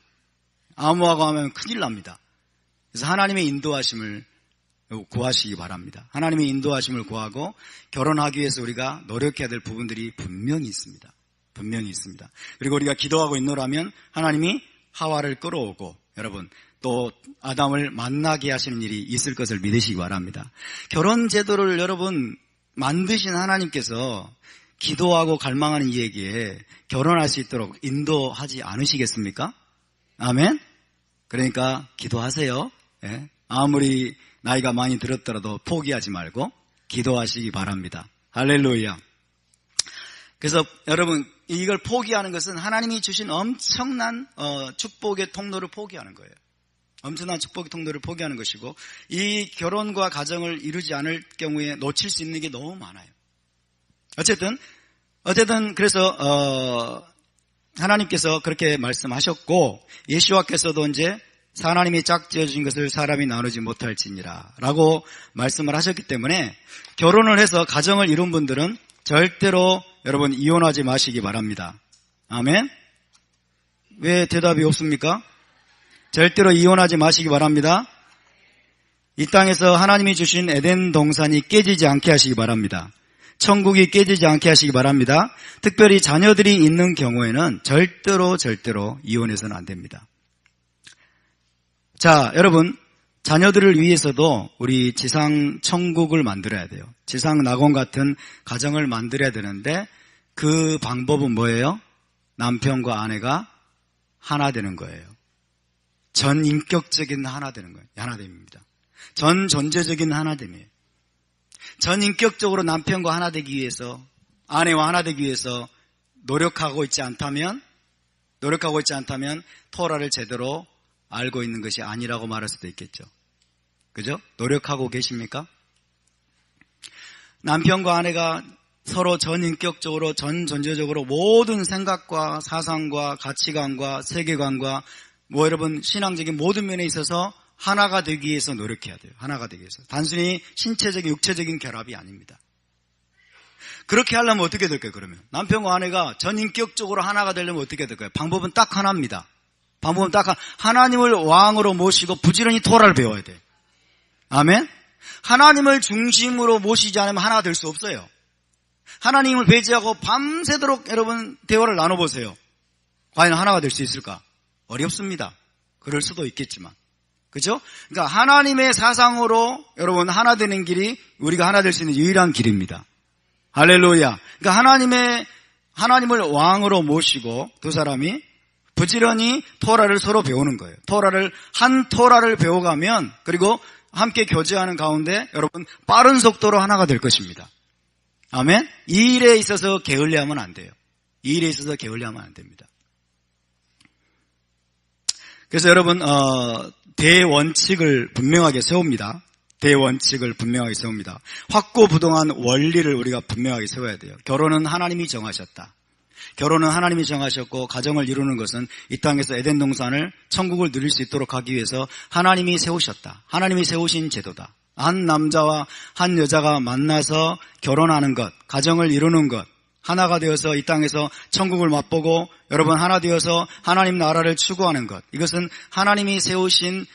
아무하고 하면 큰일 납니다. 그래서 하나님의 인도하심을 구하시기 바랍니다. 하나님의 인도하심을 구하고 결혼하기 위해서 우리가 노력해야 될 부분들이 분명히 있습니다. 분명히 있습니다. 그리고 우리가 기도하고 있노라면 하나님이 하와를 끌어오고 여러분 또 아담을 만나게 하시는 일이 있을 것을 믿으시기 바랍니다. 결혼 제도를 여러분 만드신 하나님께서 기도하고 갈망하는 이에게 결혼할 수 있도록 인도하지 않으시겠습니까? 아멘? 그러니까 기도하세요. 예? 아무리 나이가 많이 들었더라도 포기하지 말고 기도하시기 바랍니다. 할렐루야. 그래서 여러분 이걸 포기하는 것은 하나님이 주신 엄청난 축복의 통로를 포기하는 거예요. 엄청난 축복의 통로를 포기하는 것이고 이 결혼과 가정을 이루지 않을 경우에 놓칠 수 있는 게 너무 많아요. 어쨌든 그래서 하나님께서 그렇게 말씀하셨고 예수와께서도 이제 하나님이 짝지어 주신 것을 사람이 나누지 못할지니라 라고 말씀을 하셨기 때문에 결혼을 해서 가정을 이룬 분들은 절대로 여러분 이혼하지 마시기 바랍니다. 아멘? 왜 대답이 없습니까? 절대로 이혼하지 마시기 바랍니다. 이 땅에서 하나님이 주신 에덴 동산이 깨지지 않게 하시기 바랍니다. 천국이 깨지지 않게 하시기 바랍니다. 특별히 자녀들이 있는 경우에는 절대로 이혼해서는 안 됩니다. 자, 여러분 자녀들을 위해서도 우리 지상 천국을 만들어야 돼요. 지상 낙원 같은 가정을 만들어야 되는데 그 방법은 뭐예요? 남편과 아내가 하나 되는 거예요. 전인격적인 하나 되는 거예요. 하나됨입니다. 전존재적인 하나됨이에요. 전인격적으로 남편과 하나 되기 위해서 아내와 하나 되기 위해서 노력하고 있지 않다면 토라를 제대로 알고 있는 것이 아니라고 말할 수도 있겠죠. 그죠? 노력하고 계십니까? 남편과 아내가 서로 전인격적으로 전존재적으로 모든 생각과 사상과 가치관과 세계관과 여러분 신앙적인 모든 면에 있어서 하나가 되기 위해서 노력해야 돼요. 하나가 되기 위해서. 단순히 신체적인 육체적인 결합이 아닙니다. 그렇게 하려면 어떻게 될까요? 그러면 남편과 아내가 전인격적으로 하나가 되려면 어떻게 될까요? 방법은 딱 하나입니다. 방법은 딱 하나님을 왕으로 모시고 부지런히 토라를 배워야 돼요. 아멘? 하나님을 중심으로 모시지 않으면 하나가 될 수 없어요. 하나님을 배제하고 밤새도록 여러분 대화를 나눠보세요. 과연 하나가 될 수 있을까? 어렵습니다. 그럴 수도 있겠지만. 그죠? 그러니까 하나님의 사상으로 여러분 하나 되는 길이 우리가 하나 될 수 있는 유일한 길입니다. 할렐루야. 그러니까 하나님을 왕으로 모시고 두 사람이 부지런히 토라를 서로 배우는 거예요. 한 토라를 배워가면 그리고 함께 교제하는 가운데 여러분 빠른 속도로 하나가 될 것입니다. 아멘? 이 일에 있어서 게을리하면 안 돼요. 이 일에 있어서 게을리하면 안 됩니다. 그래서 여러분 대원칙을 분명하게 세웁니다. 대원칙을 분명하게 세웁니다. 확고부동한 원리를 우리가 분명하게 세워야 돼요. 결혼은 하나님이 정하셨다. 결혼은 하나님이 정하셨고 가정을 이루는 것은 이 땅에서 에덴 동산을 천국을 누릴 수 있도록 하기 위해서 하나님이 세우셨다. 하나님이 세우신 제도다. 한 남자와 한 여자가 만나서 결혼하는 것, 가정을 이루는 것, 하나가 되어서 이 땅에서 천국을 맛보고 여러분 하나 되어서 하나님 나라를 추구하는 것, 이것은 하나님이 세우신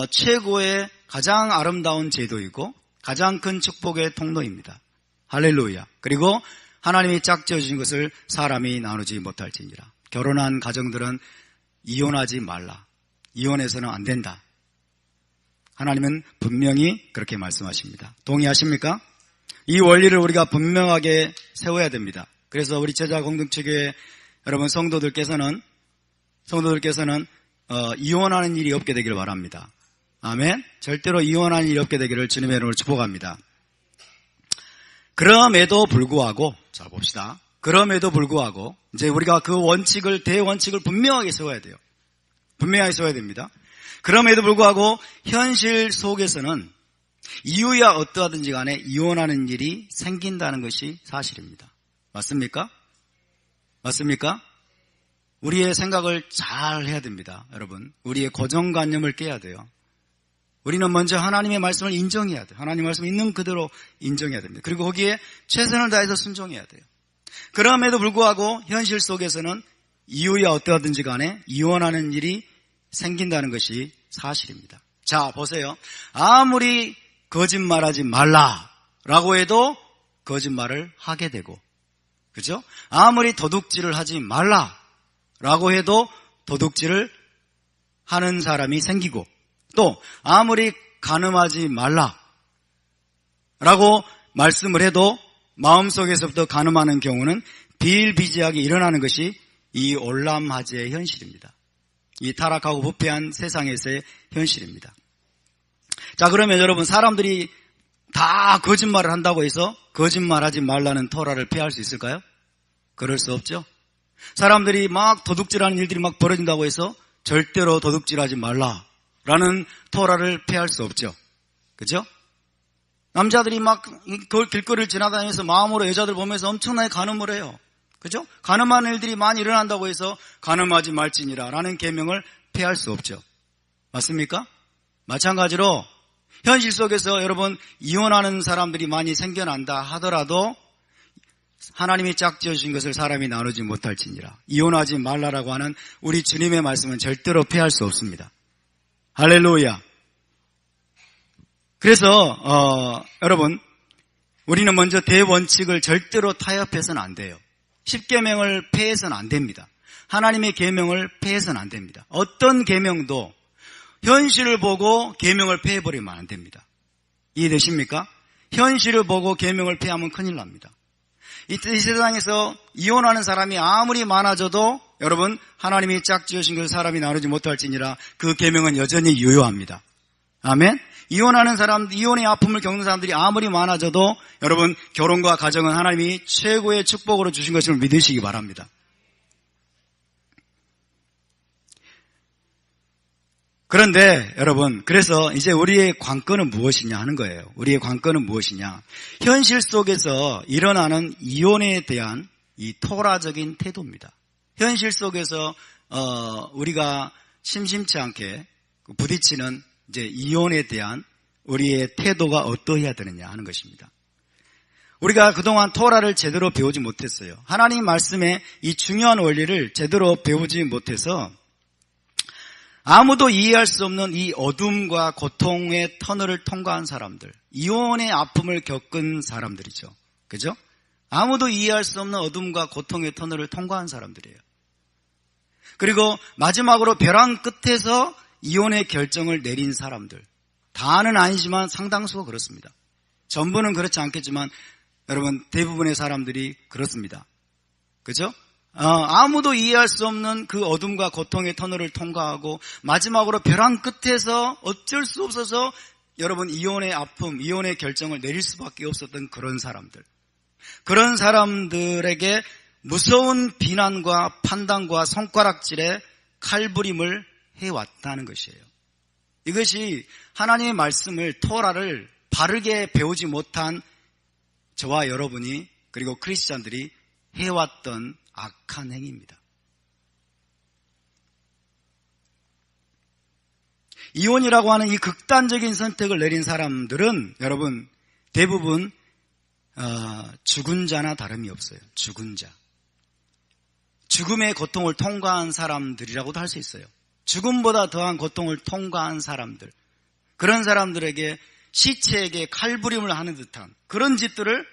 최고의 가장 아름다운 제도이고 가장 큰 축복의 통로입니다. 할렐루야. 그리고 하나님이 짝지어 주신 것을 사람이 나누지 못할지니라. 결혼한 가정들은 이혼하지 말라. 이혼해서는 안 된다. 하나님은 분명히 그렇게 말씀하십니다. 동의하십니까? 이 원리를 우리가 분명하게 세워야 됩니다. 그래서 우리 제자 공동체교회 여러분 성도들께서는 이혼하는 일이 없게 되기를 바랍니다. 아멘. 절대로 이혼하는 일이 없게 되기를 주님의 이름으로 축복합니다. 그럼에도 불구하고, 자 봅시다. 그럼에도 불구하고 이제 우리가 그 대원칙을 분명하게 세워야 돼요. 분명하게 세워야 됩니다. 그럼에도 불구하고 현실 속에서는 이유야 어떠하든지 간에 이혼하는 일이 생긴다는 것이 사실입니다. 맞습니까? 맞습니까? 우리의 생각을 잘 해야 됩니다. 여러분, 우리의 고정관념을 깨야 돼요. 우리는 먼저 하나님의 말씀을 인정해야 돼요. 하나님의 말씀 있는 그대로 인정해야 됩니다. 그리고 거기에 최선을 다해서 순종해야 돼요. 그럼에도 불구하고 현실 속에서는 이유야 어떠하든지 간에 이혼하는 일이 생긴다는 것이 사실입니다. 자, 보세요. 아무리 거짓말하지 말라라고 해도 거짓말을 하게 되고, 그죠? 아무리 도둑질을 하지 말라라고 해도 도둑질을 하는 사람이 생기고, 또 아무리 간음하지 말라라고 말씀을 해도 마음속에서부터 간음하는 경우는 비일비재하게 일어나는 것이 이 올람하지의 현실입니다. 이 타락하고 부패한 세상에서의 현실입니다. 자, 그러면 여러분, 사람들이 다 거짓말을 한다고 해서 거짓말하지 말라는 토라를 피할 수 있을까요? 그럴 수 없죠. 사람들이 막 도둑질하는 일들이 막 벌어진다고 해서 절대로 도둑질하지 말라라는 토라를 피할 수 없죠. 그죠? 남자들이 막 길거리를 지나다니면서 마음으로 여자들 보면서 엄청나게 간음을 해요. 그죠? 간음하는 일들이 많이 일어난다고 해서 간음하지 말지니라 라는 계명을 피할 수 없죠. 맞습니까? 마찬가지로 현실 속에서 여러분 이혼하는 사람들이 많이 생겨난다 하더라도 하나님이 짝지어 주신 것을 사람이 나누지 못할지니라. 이혼하지 말라라고 하는 우리 주님의 말씀은 절대로 피할 수 없습니다. 할렐루야. 그래서 여러분, 우리는 먼저 대원칙을 절대로 타협해서는 안 돼요. 10계명을 폐해서는 안 됩니다. 하나님의 계명을 폐해서는 안 됩니다. 어떤 계명도 현실을 보고 계명을 폐해버리면 안 됩니다. 이해되십니까? 현실을 보고 계명을 폐하면 큰일 납니다. 이 세상에서 이혼하는 사람이 아무리 많아져도 여러분, 하나님이 짝지으신 것을 사람이 나누지 못할지니라 그 계명은 여전히 유효합니다. 아멘. 이혼하는 사람, 이혼의 아픔을 겪는 사람들이 아무리 많아져도 여러분, 결혼과 가정은 하나님이 최고의 축복으로 주신 것을 믿으시기 바랍니다. 그런데 여러분, 그래서 이제 우리의 관건은 무엇이냐 하는 거예요. 우리의 관건은 무엇이냐. 현실 속에서 일어나는 이혼에 대한 이 토라적인 태도입니다. 현실 속에서 우리가 심심치 않게 부딪히는 이제 이혼에 대한 우리의 태도가 어떠해야 되느냐 하는 것입니다. 우리가 그동안 토라를 제대로 배우지 못했어요. 하나님 말씀의 이 중요한 원리를 제대로 배우지 못해서 아무도 이해할 수 없는 이 어둠과 고통의 터널을 통과한 사람들, 이혼의 아픔을 겪은 사람들이죠. 그죠? 아무도 이해할 수 없는 어둠과 고통의 터널을 통과한 사람들이에요. 그리고 마지막으로 벼랑 끝에서 이혼의 결정을 내린 사람들, 다는 아니지만 상당수가 그렇습니다. 전부는 그렇지 않겠지만 여러분, 대부분의 사람들이 그렇습니다. 그죠? 아무도 이해할 수 없는 그 어둠과 고통의 터널을 통과하고 마지막으로 벼랑 끝에서 어쩔 수 없어서 여러분 이혼의 아픔, 이혼의 결정을 내릴 수밖에 없었던 그런 사람들. 그런 사람들에게 무서운 비난과 판단과 손가락질에 칼부림을 해왔다는 것이에요. 이것이 하나님의 말씀을, 토라를 바르게 배우지 못한 저와 여러분이 그리고 크리스찬들이 해왔던 악한 행위입니다. 이혼이라고 하는 이 극단적인 선택을 내린 사람들은 여러분 대부분 죽은 자나 다름이 없어요. 죽은 자. 죽음의 고통을 통과한 사람들이라고도 할 수 있어요. 죽음보다 더한 고통을 통과한 사람들. 그런 사람들에게 시체에게 칼부림을 하는 듯한 그런 짓들을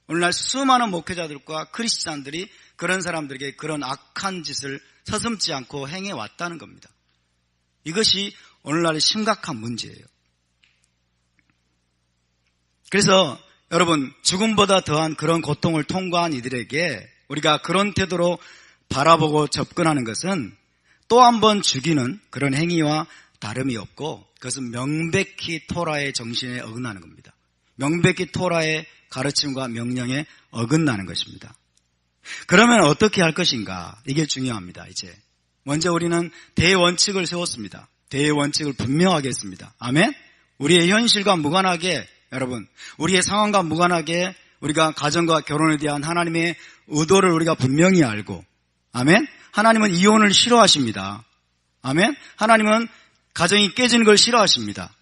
오늘날 수많은 목회자들과 크리스찬들이 그런 사람들에게 그런 악한 짓을 서슴지 않고 행해왔다는 겁니다. 이것이 오늘날의 심각한 문제예요. 그래서 여러분 죽음보다 더한 그런 고통을 통과한 이들에게 우리가 그런 태도로 바라보고 접근하는 것은 또 한 번 죽이는 그런 행위와 다름이 없고 그것은 명백히 토라의 정신에 어긋나는 겁니다. 명백히 토라의 가르침과 명령에 어긋나는 것입니다. 그러면 어떻게 할 것인가? 이게 중요합니다. 이제 먼저 우리는 대원칙을 세웠습니다. 대원칙을 분명하게 했습니다. 아멘? 우리의 현실과 무관하게 여러분 우리의 상황과 무관하게 우리가 가정과 결혼에 대한 하나님의 의도를 우리가 분명히 알고 아멘? 하나님은 이혼을 싫어하십니다. 아멘? 하나님은 가정이 깨지는 걸 싫어하십니다.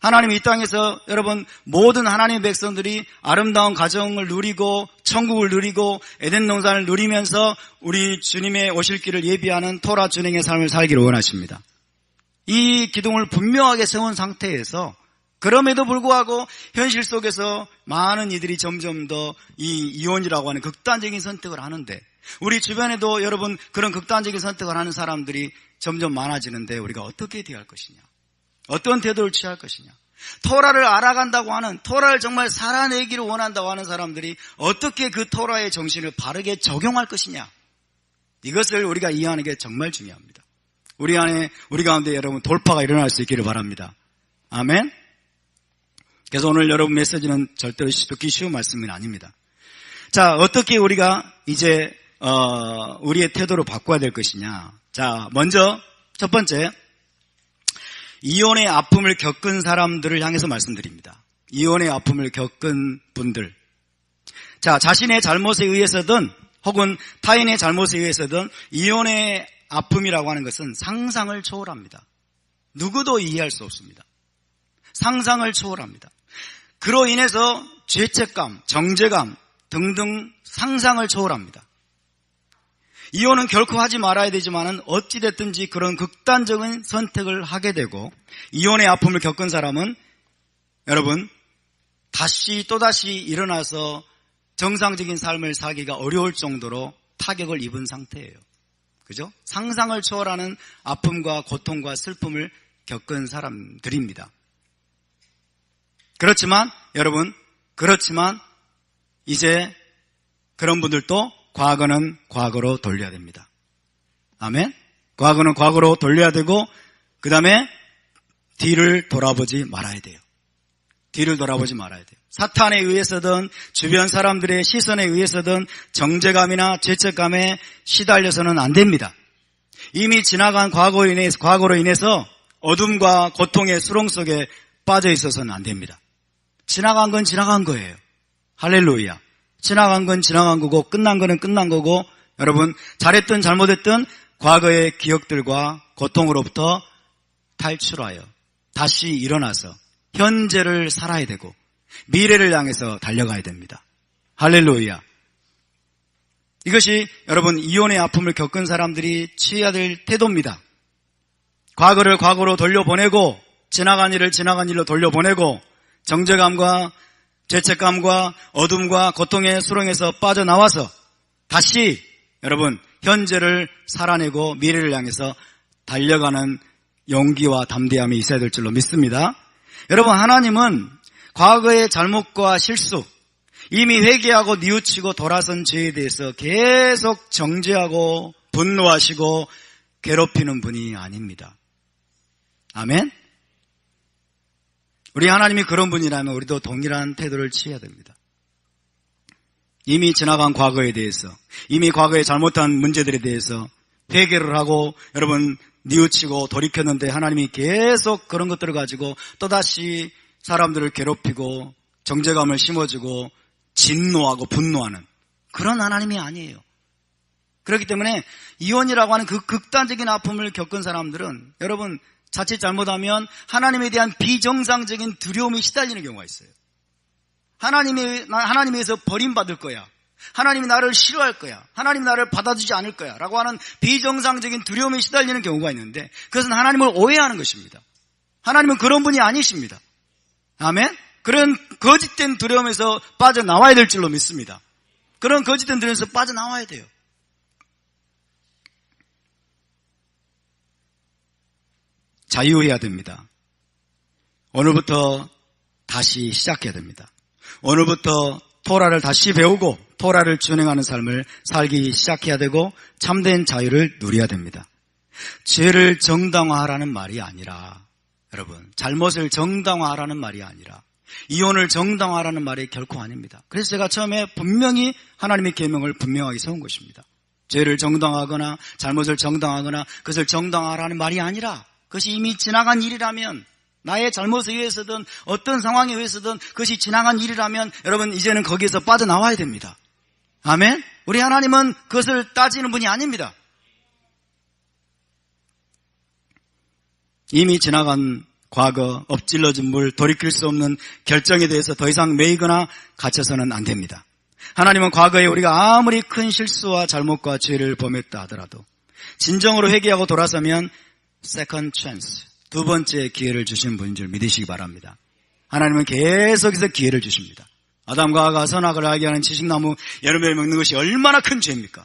하나님이 이 땅에서 여러분 모든 하나님의 백성들이 아름다운 가정을 누리고 천국을 누리고 에덴 동산을 누리면서 우리 주님의 오실 길을 예비하는 토라 준행의 삶을 살기를 원하십니다. 이 기둥을 분명하게 세운 상태에서 그럼에도 불구하고 현실 속에서 많은 이들이 점점 더 이 이혼이라고 하는 극단적인 선택을 하는데 우리 주변에도 여러분 그런 극단적인 선택을 하는 사람들이 점점 많아지는데 우리가 어떻게 대할 것이냐? 어떤 태도를 취할 것이냐? 토라를 알아간다고 하는 토라를 정말 살아내기를 원한다고 하는 사람들이 어떻게 그 토라의 정신을 바르게 적용할 것이냐? 이것을 우리가 이해하는 게 정말 중요합니다. 우리 가운데 여러분 돌파가 일어날 수 있기를 바랍니다. 아멘? 그래서 오늘 여러분 메시지는 절대로 듣기 쉬운 말씀은 아닙니다. 자, 어떻게 우리가 이제 우리의 태도를 바꿔야 될 것이냐? 자, 먼저 첫 번째 이혼의 아픔을 겪은 사람들을 향해서 말씀드립니다. 이혼의 아픔을 겪은 분들. 자, 자신의 잘못에 의해서든 혹은 타인의 잘못에 의해서든 이혼의 아픔이라고 하는 것은 상상을 초월합니다. 누구도 이해할 수 없습니다. 상상을 초월합니다. 그로 인해서 죄책감, 정죄감 등등 상상을 초월합니다. 이혼은 결코 하지 말아야 되지만은 어찌됐든지 그런 극단적인 선택을 하게 되고 이혼의 아픔을 겪은 사람은 여러분 또다시 일어나서 정상적인 삶을 살기가 어려울 정도로 타격을 입은 상태예요. 그죠? 상상을 초월하는 아픔과 고통과 슬픔을 겪은 사람들입니다. 그렇지만 여러분 이제 그런 분들도 과거는 과거로 돌려야 됩니다. 아멘? 과거는 과거로 돌려야 되고 그 다음에 뒤를 돌아보지 말아야 돼요. 뒤를 돌아보지 말아야 돼요. 사탄에 의해서든 주변 사람들의 시선에 의해서든 정죄감이나 죄책감에 시달려서는 안 됩니다. 이미 지나간 과거로 인해서 어둠과 고통의 수렁 속에 빠져 있어서는 안 됩니다. 지나간 건 지나간 거예요. 할렐루야. 지나간 건 지나간 거고 끝난 거는 끝난 거고 여러분 잘했든 잘못했든 과거의 기억들과 고통으로부터 탈출하여 다시 일어나서 현재를 살아야 되고 미래를 향해서 달려가야 됩니다. 할렐루야. 이것이 여러분 이혼의 아픔을 겪은 사람들이 취해야 될 태도입니다. 과거를 과거로 돌려보내고 지나간 일을 지나간 일로 돌려보내고 정죄감과 죄책감과 어둠과 고통의 수렁에서 빠져나와서 다시 여러분 현재를 살아내고 미래를 향해서 달려가는 용기와 담대함이 있어야 될 줄로 믿습니다. 여러분 하나님은 과거의 잘못과 실수 이미 회개하고 뉘우치고 돌아선 죄에 대해서 계속 정죄하고 분노하시고 괴롭히는 분이 아닙니다. 아멘? 우리 하나님이 그런 분이라면 우리도 동일한 태도를 취해야 됩니다. 이미 지나간 과거에 대해서 이미 과거에 잘못한 문제들에 대해서 회개를 하고 여러분 뉘우치고 돌이켰는데 하나님이 계속 그런 것들을 가지고 또다시 사람들을 괴롭히고 정죄감을 심어주고 진노하고 분노하는 그런 하나님이 아니에요. 그렇기 때문에 이혼이라고 하는 그 극단적인 아픔을 겪은 사람들은 여러분 자칫 잘못하면 하나님에 대한 비정상적인 두려움에 시달리는 경우가 있어요. 하나님에서 버림받을 거야. 하나님이 나를 싫어할 거야. 하나님이 나를 받아주지 않을 거야. 라고 하는 비정상적인 두려움에 시달리는 경우가 있는데 그것은 하나님을 오해하는 것입니다. 하나님은 그런 분이 아니십니다. 아멘? 그런 거짓된 두려움에서 빠져나와야 될 줄로 믿습니다. 그런 거짓된 두려움에서 빠져나와야 돼요. 자유해야 됩니다. 오늘부터 다시 시작해야 됩니다. 오늘부터 토라를 다시 배우고 토라를 준행하는 삶을 살기 시작해야 되고 참된 자유를 누려야 됩니다. 죄를 정당화하라는 말이 아니라 여러분 잘못을 정당화하라는 말이 아니라 이혼을 정당화하라는 말이 결코 아닙니다. 그래서 제가 처음에 분명히 하나님의 계명을 분명하게 세운 것입니다. 죄를 정당화하거나 잘못을 정당화하거나 그것을 정당화하라는 말이 아니라 그것이 이미 지나간 일이라면 나의 잘못에 의해서든 어떤 상황에 의해서든 그것이 지나간 일이라면 여러분 이제는 거기에서 빠져나와야 됩니다. 아멘? 우리 하나님은 그것을 따지는 분이 아닙니다. 이미 지나간 과거, 엎질러진 물, 돌이킬 수 없는 결정에 대해서 더 이상 매이거나 갇혀서는 안 됩니다. 하나님은 과거에 우리가 아무리 큰 실수와 잘못과 죄를 범했다 하더라도 진정으로 회개하고 돌아서면 second chance, 두 번째 기회를 주신 분인 줄 믿으시기 바랍니다. 하나님은 계속해서 기회를 주십니다. 아담과 하와가 선악을 알게 하는 지식나무 열매를 먹는 것이 얼마나 큰 죄입니까?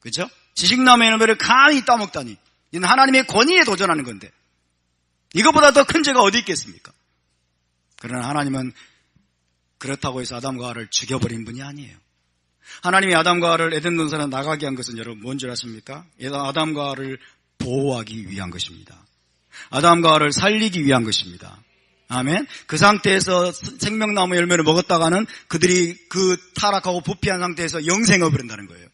그렇죠? 지식나무 열매를 감히 따먹다니 이는 하나님의 권위에 도전하는 건데 이것보다 더 큰 죄가 어디 있겠습니까? 그러나 하나님은 그렇다고 해서 아담과 하와를 죽여버린 분이 아니에요. 하나님이 아담과 하와를 에덴 동산에 나가게 한 것은 여러분 뭔 줄 아십니까? 아담과 하와를 보호하기 위한 것입니다. 아담과 하와를 살리기 위한 것입니다. 아멘. 그 상태에서 생명나무 열매를 먹었다가는 그들이 그 타락하고 부패한 상태에서 영생을 버린다는 거예요.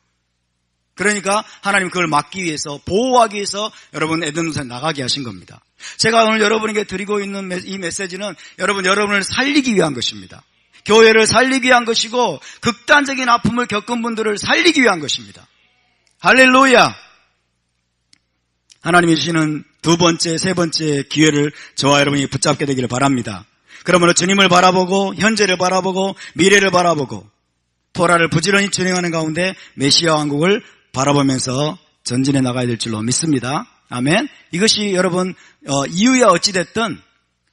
그러니까 하나님 그걸 막기 위해서 보호하기 위해서 여러분 에덴 동산에 나가게 하신 겁니다. 제가 오늘 여러분에게 드리고 있는 이 메시지는 여러분을 살리기 위한 것입니다. 교회를 살리기 위한 것이고 극단적인 아픔을 겪은 분들을 살리기 위한 것입니다. 할렐루야. 하나님이 주시는 두 번째, 세 번째 기회를 저와 여러분이 붙잡게 되기를 바랍니다. 그러므로 주님을 바라보고 현재를 바라보고 미래를 바라보고 토라를 부지런히 준행하는 가운데 메시아 왕국을 바라보면서 전진해 나가야 될 줄로 믿습니다. 아멘. 이것이 여러분 이유야 어찌됐든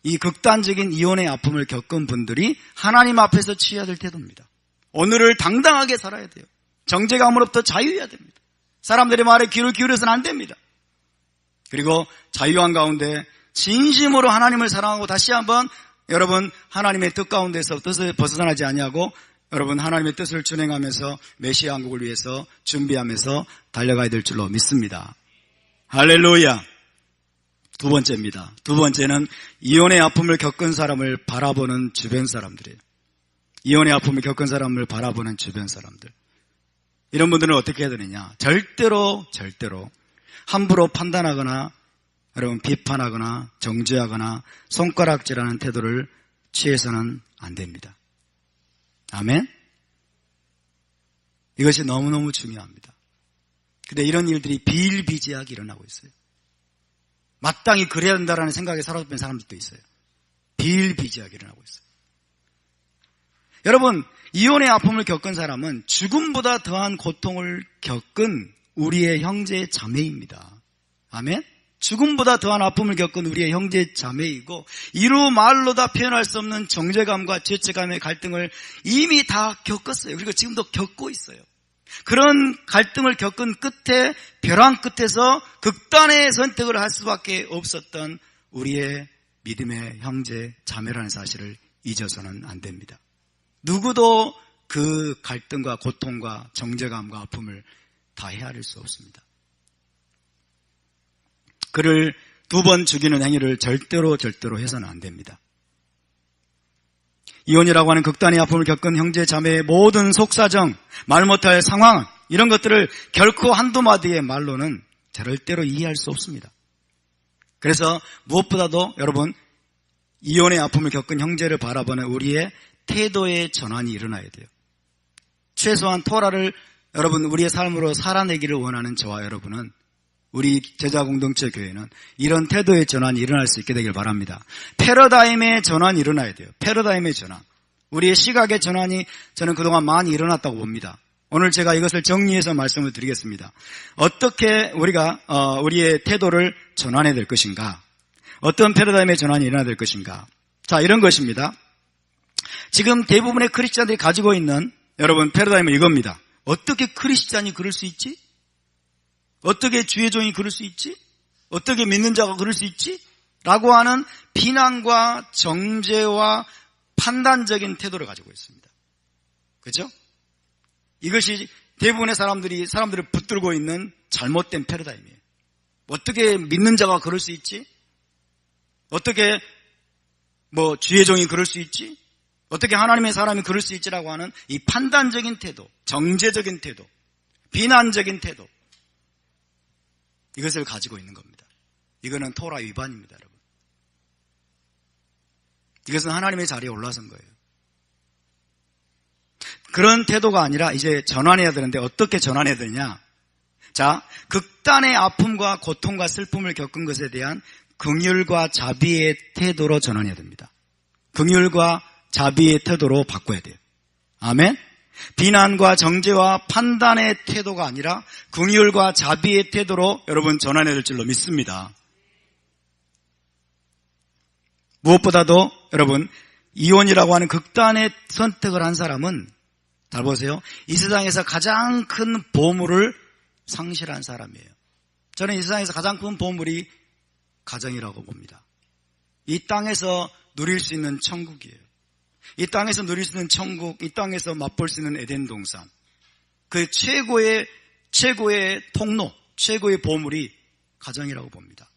이 극단적인 이혼의 아픔을 겪은 분들이 하나님 앞에서 취해야 될 태도입니다. 오늘을 당당하게 살아야 돼요. 정죄감으로부터 자유해야 됩니다. 사람들의 말에 귀를 기울여서는 안 됩니다. 그리고 자유한 가운데 진심으로 하나님을 사랑하고 다시 한번 여러분 하나님의 뜻 가운데서 뜻을 벗어나지 아니하고 여러분 하나님의 뜻을 준행하면서 메시아 왕국을 위해서 준비하면서 달려가야 될 줄로 믿습니다. 할렐루야. 두 번째입니다. 두 번째는 이혼의 아픔을 겪은 사람을 바라보는 주변 사람들이에요. 이혼의 아픔을 겪은 사람을 바라보는 주변 사람들. 이런 분들은 어떻게 해야 되느냐? 절대로 함부로 판단하거나 여러분 비판하거나 정죄하거나 손가락질하는 태도를 취해서는 안 됩니다. 아멘? 이것이 너무너무 중요합니다. 근데 이런 일들이 비일비재하게 일어나고 있어요. 마땅히 그래야 된다라는 생각에 사로잡힌 사람들도 있어요. 비일비재하게 일어나고 있어요. 여러분, 이혼의 아픔을 겪은 사람은 죽음보다 더한 고통을 겪은 우리의 형제 자매입니다. 아멘? 죽음보다 더한 아픔을 겪은 우리의 형제 자매이고 이루 말로 다 표현할 수 없는 정죄감과 죄책감의 갈등을 이미 다 겪었어요. 그리고 지금도 겪고 있어요. 그런 갈등을 겪은 끝에 벼랑 끝에서 극단의 선택을 할 수밖에 없었던 우리의 믿음의 형제 자매라는 사실을 잊어서는 안 됩니다. 누구도 그 갈등과 고통과 정죄감과 아픔을 다 헤아릴 수 없습니다. 그를 두 번 죽이는 행위를 절대로 해서는 안 됩니다. 이혼이라고 하는 극단의 아픔을 겪은 형제 자매의 모든 속사정, 말 못할 상황 이런 것들을 결코 한두 마디의 말로는 절대로 이해할 수 없습니다. 그래서 무엇보다도 여러분 이혼의 아픔을 겪은 형제를 바라보는 우리의 태도의 전환이 일어나야 돼요. 최소한 토라를 여러분, 우리의 삶으로 살아내기를 원하는 저와 여러분은, 우리 제자 공동체 교회는 이런 태도의 전환이 일어날 수 있게 되길 바랍니다. 패러다임의 전환이 일어나야 돼요. 패러다임의 전환. 우리의 시각의 전환이 저는 그동안 많이 일어났다고 봅니다. 오늘 제가 이것을 정리해서 말씀을 드리겠습니다. 어떻게 우리가 우리의 태도를 전환해야 될 것인가? 어떤 패러다임의 전환이 일어나야 될 것인가? 자, 이런 것입니다. 지금 대부분의 크리스찬들이 가지고 있는 여러분 패러다임은 이겁니다. 어떻게 크리스찬이 그럴 수 있지? 어떻게 주의 종이 그럴 수 있지? 어떻게 믿는 자가 그럴 수 있지? 라고 하는 비난과 정죄와 판단적인 태도를 가지고 있습니다. 그렇죠? 이것이 대부분의 사람들을 붙들고 있는 잘못된 패러다임이에요. 어떻게 믿는 자가 그럴 수 있지? 어떻게 주의 종이 그럴 수 있지? 어떻게 하나님의 사람이 그럴 수 있지라고 하는 이 판단적인 태도, 정죄적인 태도, 비난적인 태도, 이것을 가지고 있는 겁니다. 이거는 토라 위반입니다, 여러분. 이것은 하나님의 자리에 올라선 거예요. 그런 태도가 아니라 이제 전환해야 되는데 어떻게 전환해야 되냐? 자, 극단의 아픔과 고통과 슬픔을 겪은 것에 대한 긍휼과 자비의 태도로 전환해야 됩니다. 긍휼과 자비의 태도로 바꿔야 돼요. 아멘? 비난과 정죄와 판단의 태도가 아니라 긍휼과 자비의 태도로 여러분 전환해야 될 줄로 믿습니다. 무엇보다도 여러분 이혼이라고 하는 극단의 선택을 한 사람은 잘 보세요. 이 세상에서 가장 큰 보물을 상실한 사람이에요. 저는 이 세상에서 가장 큰 보물이 가정이라고 봅니다. 이 땅에서 누릴 수 있는 천국이에요. 이 땅에서 누릴 수 있는 천국, 이 땅에서 맛볼 수 있는 에덴 동산. 그 최고의 통로, 최고의 보물이 가정이라고 봅니다.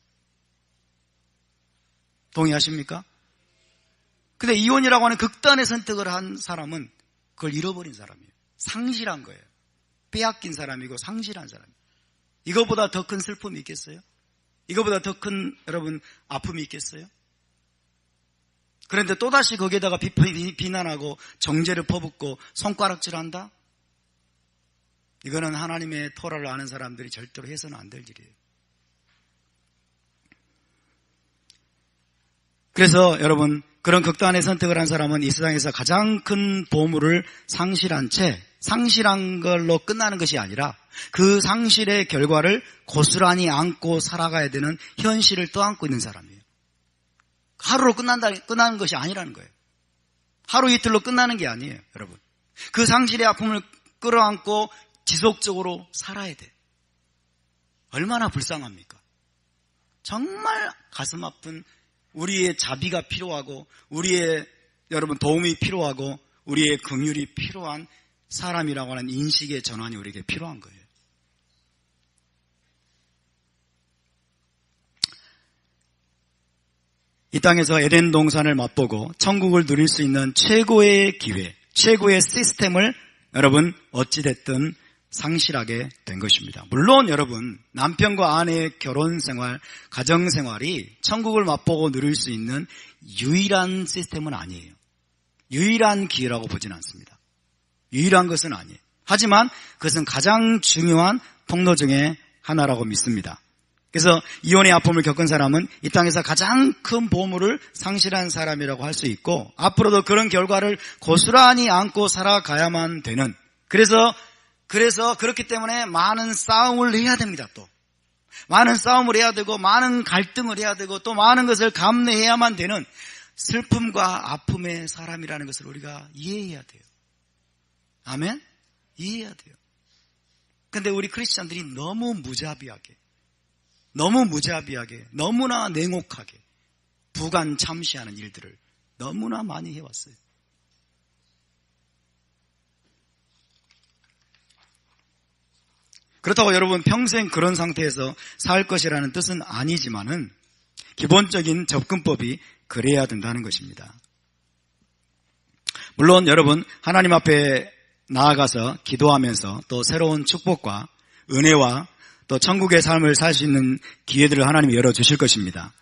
동의하십니까? 근데 이혼이라고 하는 극단의 선택을 한 사람은 그걸 잃어버린 사람이에요. 상실한 거예요. 빼앗긴 사람이고 상실한 사람이에요. 이거보다 더 큰 슬픔이 있겠어요? 이거보다 더 큰 여러분 아픔이 있겠어요? 그런데 또다시 거기에다가 비난하고 정죄를 퍼붓고 손가락질한다? 이거는 하나님의 토라를 아는 사람들이 절대로 해서는 안 될 일이에요. 그래서 여러분 그런 극단의 선택을 한 사람은 이 세상에서 가장 큰 보물을 상실한 걸로 끝나는 것이 아니라 그 상실의 결과를 고스란히 안고 살아가야 되는 현실을 떠안고 있는 사람이에요. 하루로 끝나는 것이 아니라는 거예요. 하루 이틀로 끝나는 게 아니에요, 여러분. 그 상실의 아픔을 끌어안고 지속적으로 살아야 돼. 얼마나 불쌍합니까? 정말 가슴 아픈 우리의 자비가 필요하고 우리의 여러분 도움이 필요하고 우리의 긍휼이 필요한 사람이라고 하는 인식의 전환이 우리에게 필요한 거예요. 이 땅에서 에덴 동산을 맛보고 천국을 누릴 수 있는 최고의 기회, 최고의 시스템을 여러분 어찌됐든 상실하게 된 것입니다. 물론 여러분 남편과 아내의 결혼생활, 가정생활이 천국을 맛보고 누릴 수 있는 유일한 시스템은 아니에요. 유일한 기회라고 보지는 않습니다. 유일한 것은 아니에요. 하지만 그것은 가장 중요한 통로 중에 하나라고 믿습니다. 그래서 이혼의 아픔을 겪은 사람은 이 땅에서 가장 큰 보물을 상실한 사람이라고 할 수 있고 앞으로도 그런 결과를 고스란히 안고 살아가야만 되는 그래서 그렇기 때문에 많은 싸움을 해야 됩니다. 또 많은 싸움을 해야 되고 많은 갈등을 해야 되고 또 많은 것을 감내해야만 되는 슬픔과 아픔의 사람이라는 것을 우리가 이해해야 돼요. 아멘? 이해해야 돼요. 근데 우리 크리스찬들이 너무 무자비하게 너무나 냉혹하게 부관참시하는 일들을 너무나 많이 해왔어요. 그렇다고 여러분 평생 그런 상태에서 살 것이라는 뜻은 아니지만은 기본적인 접근법이 그래야 된다는 것입니다. 물론 여러분 하나님 앞에 나아가서 기도하면서 또 새로운 축복과 은혜와 또 천국의 삶을 살 수 있는 기회들을 하나님이 열어주실 것입니다.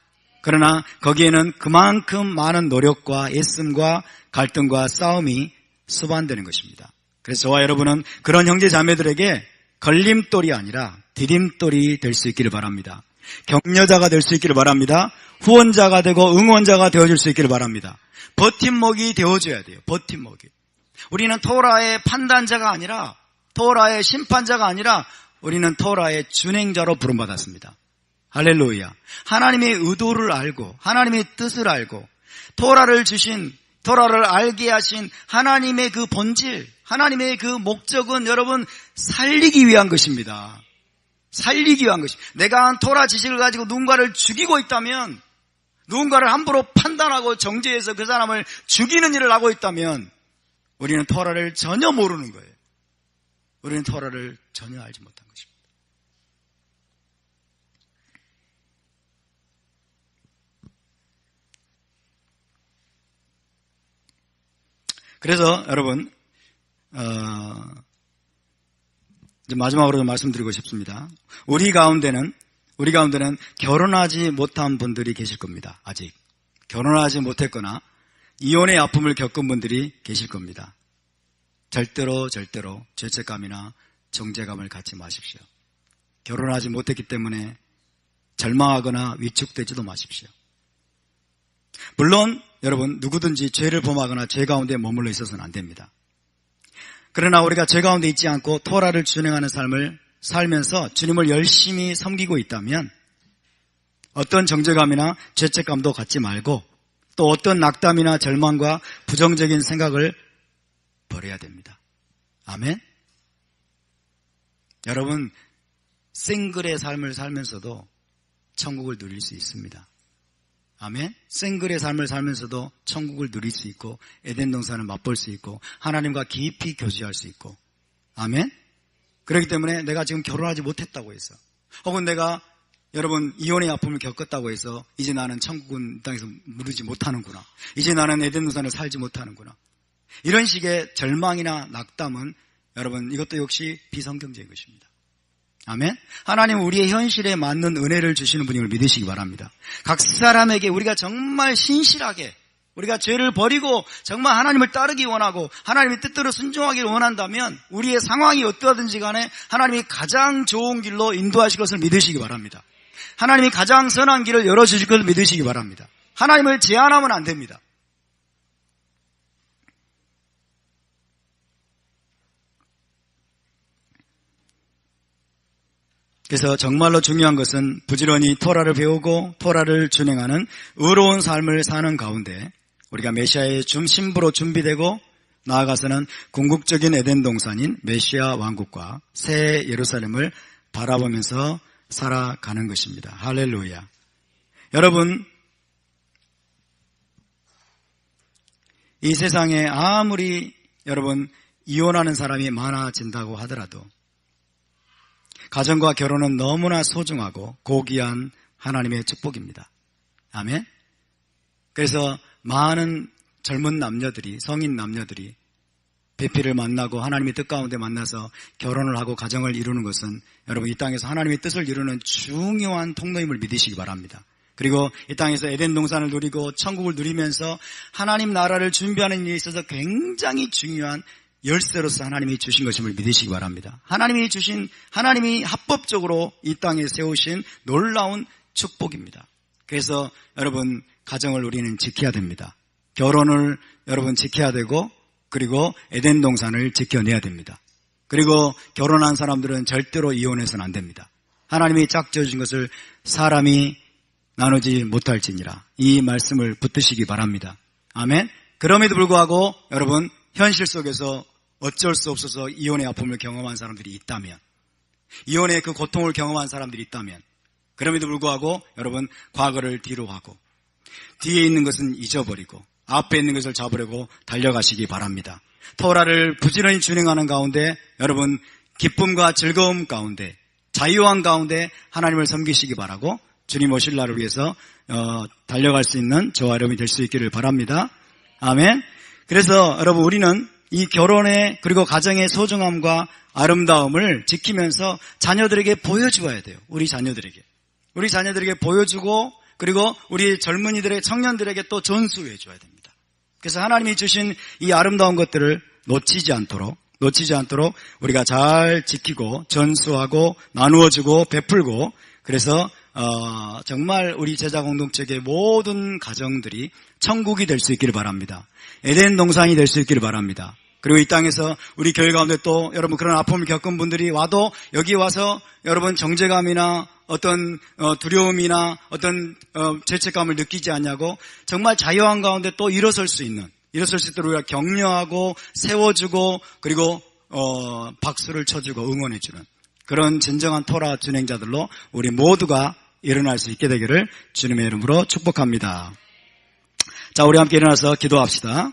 그러나 거기에는 그만큼 많은 노력과 애씀과 갈등과 싸움이 수반되는 것입니다. 그래서 저와 여러분은 그런 형제 자매들에게 걸림돌이 아니라 디딤돌이 될 수 있기를 바랍니다. 격려자가 될 수 있기를 바랍니다. 후원자가 되고 응원자가 되어줄 수 있기를 바랍니다. 버팀목이 되어줘야 돼요. 버팀목이. 우리는 토라의 판단자가 아니라, 토라의 심판자가 아니라 우리는 토라의 준행자로 부름받았습니다. 할렐루야. 하나님의 의도를 알고 하나님의 뜻을 알고 토라를 알게 하신 하나님의 그 본질, 하나님의 그 목적은 여러분 살리기 위한 것입니다. 살리기 위한 것입니다. 내가 한 토라 지식을 가지고 누군가를 죽이고 있다면, 누군가를 함부로 판단하고 정죄해서 그 사람을 죽이는 일을 하고 있다면 우리는 토라를 전혀 모르는 거예요. 우리는 토라를 전혀 알지 못한 것입니다. 그래서 여러분 이제 마지막으로 말씀드리고 싶습니다. 우리 가운데는 결혼하지 못한 분들이 계실 겁니다. 아직 결혼하지 못했거나 이혼의 아픔을 겪은 분들이 계실 겁니다. 절대로 죄책감이나 정죄감을 갖지 마십시오. 결혼하지 못했기 때문에 절망하거나 위축되지도 마십시오. 물론 여러분 누구든지 죄를 범하거나 죄 가운데 머물러 있어서는 안 됩니다. 그러나 우리가 죄 가운데 있지 않고 토라를 준행하는 삶을 살면서 주님을 열심히 섬기고 있다면 어떤 정죄감이나 죄책감도 갖지 말고 또 어떤 낙담이나 절망과 부정적인 생각을 버려야 됩니다. 아멘? 여러분 싱글의 삶을 살면서도 천국을 누릴 수 있습니다. 아멘? 싱글의 삶을 살면서도 천국을 누릴 수 있고 에덴 동산을 맛볼 수 있고 하나님과 깊이 교제할 수 있고 아멘? 그렇기 때문에 내가 지금 결혼하지 못했다고 해서 혹은 내가 여러분 이혼의 아픔을 겪었다고 해서 이제 나는 천국은 이 땅에서 누리지 못하는구나, 이제 나는 에덴 동산을 살지 못하는구나, 이런 식의 절망이나 낙담은 여러분 이것도 역시 비성경적인 것입니다. 아멘. 하나님은 우리의 현실에 맞는 은혜를 주시는 분임을 믿으시기 바랍니다. 각 사람에게 우리가 정말 신실하게 우리가 죄를 버리고 정말 하나님을 따르기 원하고 하나님의 뜻대로 순종하기를 원한다면 우리의 상황이 어떠하든지 간에 하나님이 가장 좋은 길로 인도하실 것을 믿으시기 바랍니다. 하나님이 가장 선한 길을 열어주실 것을 믿으시기 바랍니다. 하나님을 제한하면 안 됩니다. 그래서 정말로 중요한 것은 부지런히 토라를 배우고 토라를 준행하는 의로운 삶을 사는 가운데 우리가 메시아의 신부로 준비되고 나아가서는 궁극적인 에덴 동산인 메시아 왕국과 새 예루살렘을 바라보면서 살아가는 것입니다. 할렐루야. 여러분, 이 세상에 아무리 여러분 이혼하는 사람이 많아진다고 하더라도 가정과 결혼은 너무나 소중하고 고귀한 하나님의 축복입니다. 아멘. 그래서 많은 젊은 남녀들이, 성인 남녀들이 배필을 만나고 하나님의 뜻 가운데 만나서 결혼을 하고 가정을 이루는 것은 여러분 이 땅에서 하나님의 뜻을 이루는 중요한 통로임을 믿으시기 바랍니다. 그리고 이 땅에서 에덴 동산을 누리고 천국을 누리면서 하나님 나라를 준비하는 일에 있어서 굉장히 중요한 열쇠로서 하나님이 주신 것임을 믿으시기 바랍니다. 하나님이 합법적으로 이 땅에 세우신 놀라운 축복입니다. 그래서 여러분 가정을 우리는 지켜야 됩니다. 결혼을 여러분 지켜야 되고 그리고 에덴 동산을 지켜내야 됩니다. 그리고 결혼한 사람들은 절대로 이혼해서는 안 됩니다. 하나님이 짝지어준 것을 사람이 나누지 못할지니라, 이 말씀을 붙드시기 바랍니다. 아멘. 그럼에도 불구하고 여러분 현실 속에서 어쩔 수 없어서 이혼의 아픔을 경험한 사람들이 있다면, 이혼의 그 고통을 경험한 사람들이 있다면, 그럼에도 불구하고 여러분 과거를 뒤로 하고 뒤에 있는 것은 잊어버리고 앞에 있는 것을 잡으려고 달려가시기 바랍니다. 토라를 부지런히 준행하는 가운데 여러분 기쁨과 즐거움 가운데 자유한 가운데 하나님을 섬기시기 바라고 주님 오실 날을 위해서 달려갈 수 있는 저와 여러분이 될 수 있기를 바랍니다. 아멘. 그래서 여러분 우리는 이 결혼의 그리고 가정의 소중함과 아름다움을 지키면서 자녀들에게 보여주어야 돼요. 우리 자녀들에게 보여주고 그리고 우리 젊은이들의 청년들에게 또 전수해 줘야 됩니다. 그래서 하나님이 주신 이 아름다운 것들을 놓치지 않도록 놓치지 않도록 우리가 잘 지키고 전수하고 나누어주고 베풀고 그래서 정말 우리 제자 공동체의 모든 가정들이 천국이 될 수 있기를 바랍니다. 에덴 동산이 될 수 있기를 바랍니다. 그리고 이 땅에서 우리 교회 가운데 또 여러분 그런 아픔을 겪은 분들이 와도 여기 와서 여러분 정죄감이나 어떤 두려움이나 어떤 죄책감을 느끼지 않냐고 정말 자유한 가운데 또 일어설 수 있도록 우리가 격려하고 세워주고 그리고 박수를 쳐주고 응원해주는 그런 진정한 토라 준행자들로 우리 모두가 일어날 수 있게 되기를 주님의 이름으로 축복합니다. 자, 우리 함께 일어나서 기도합시다.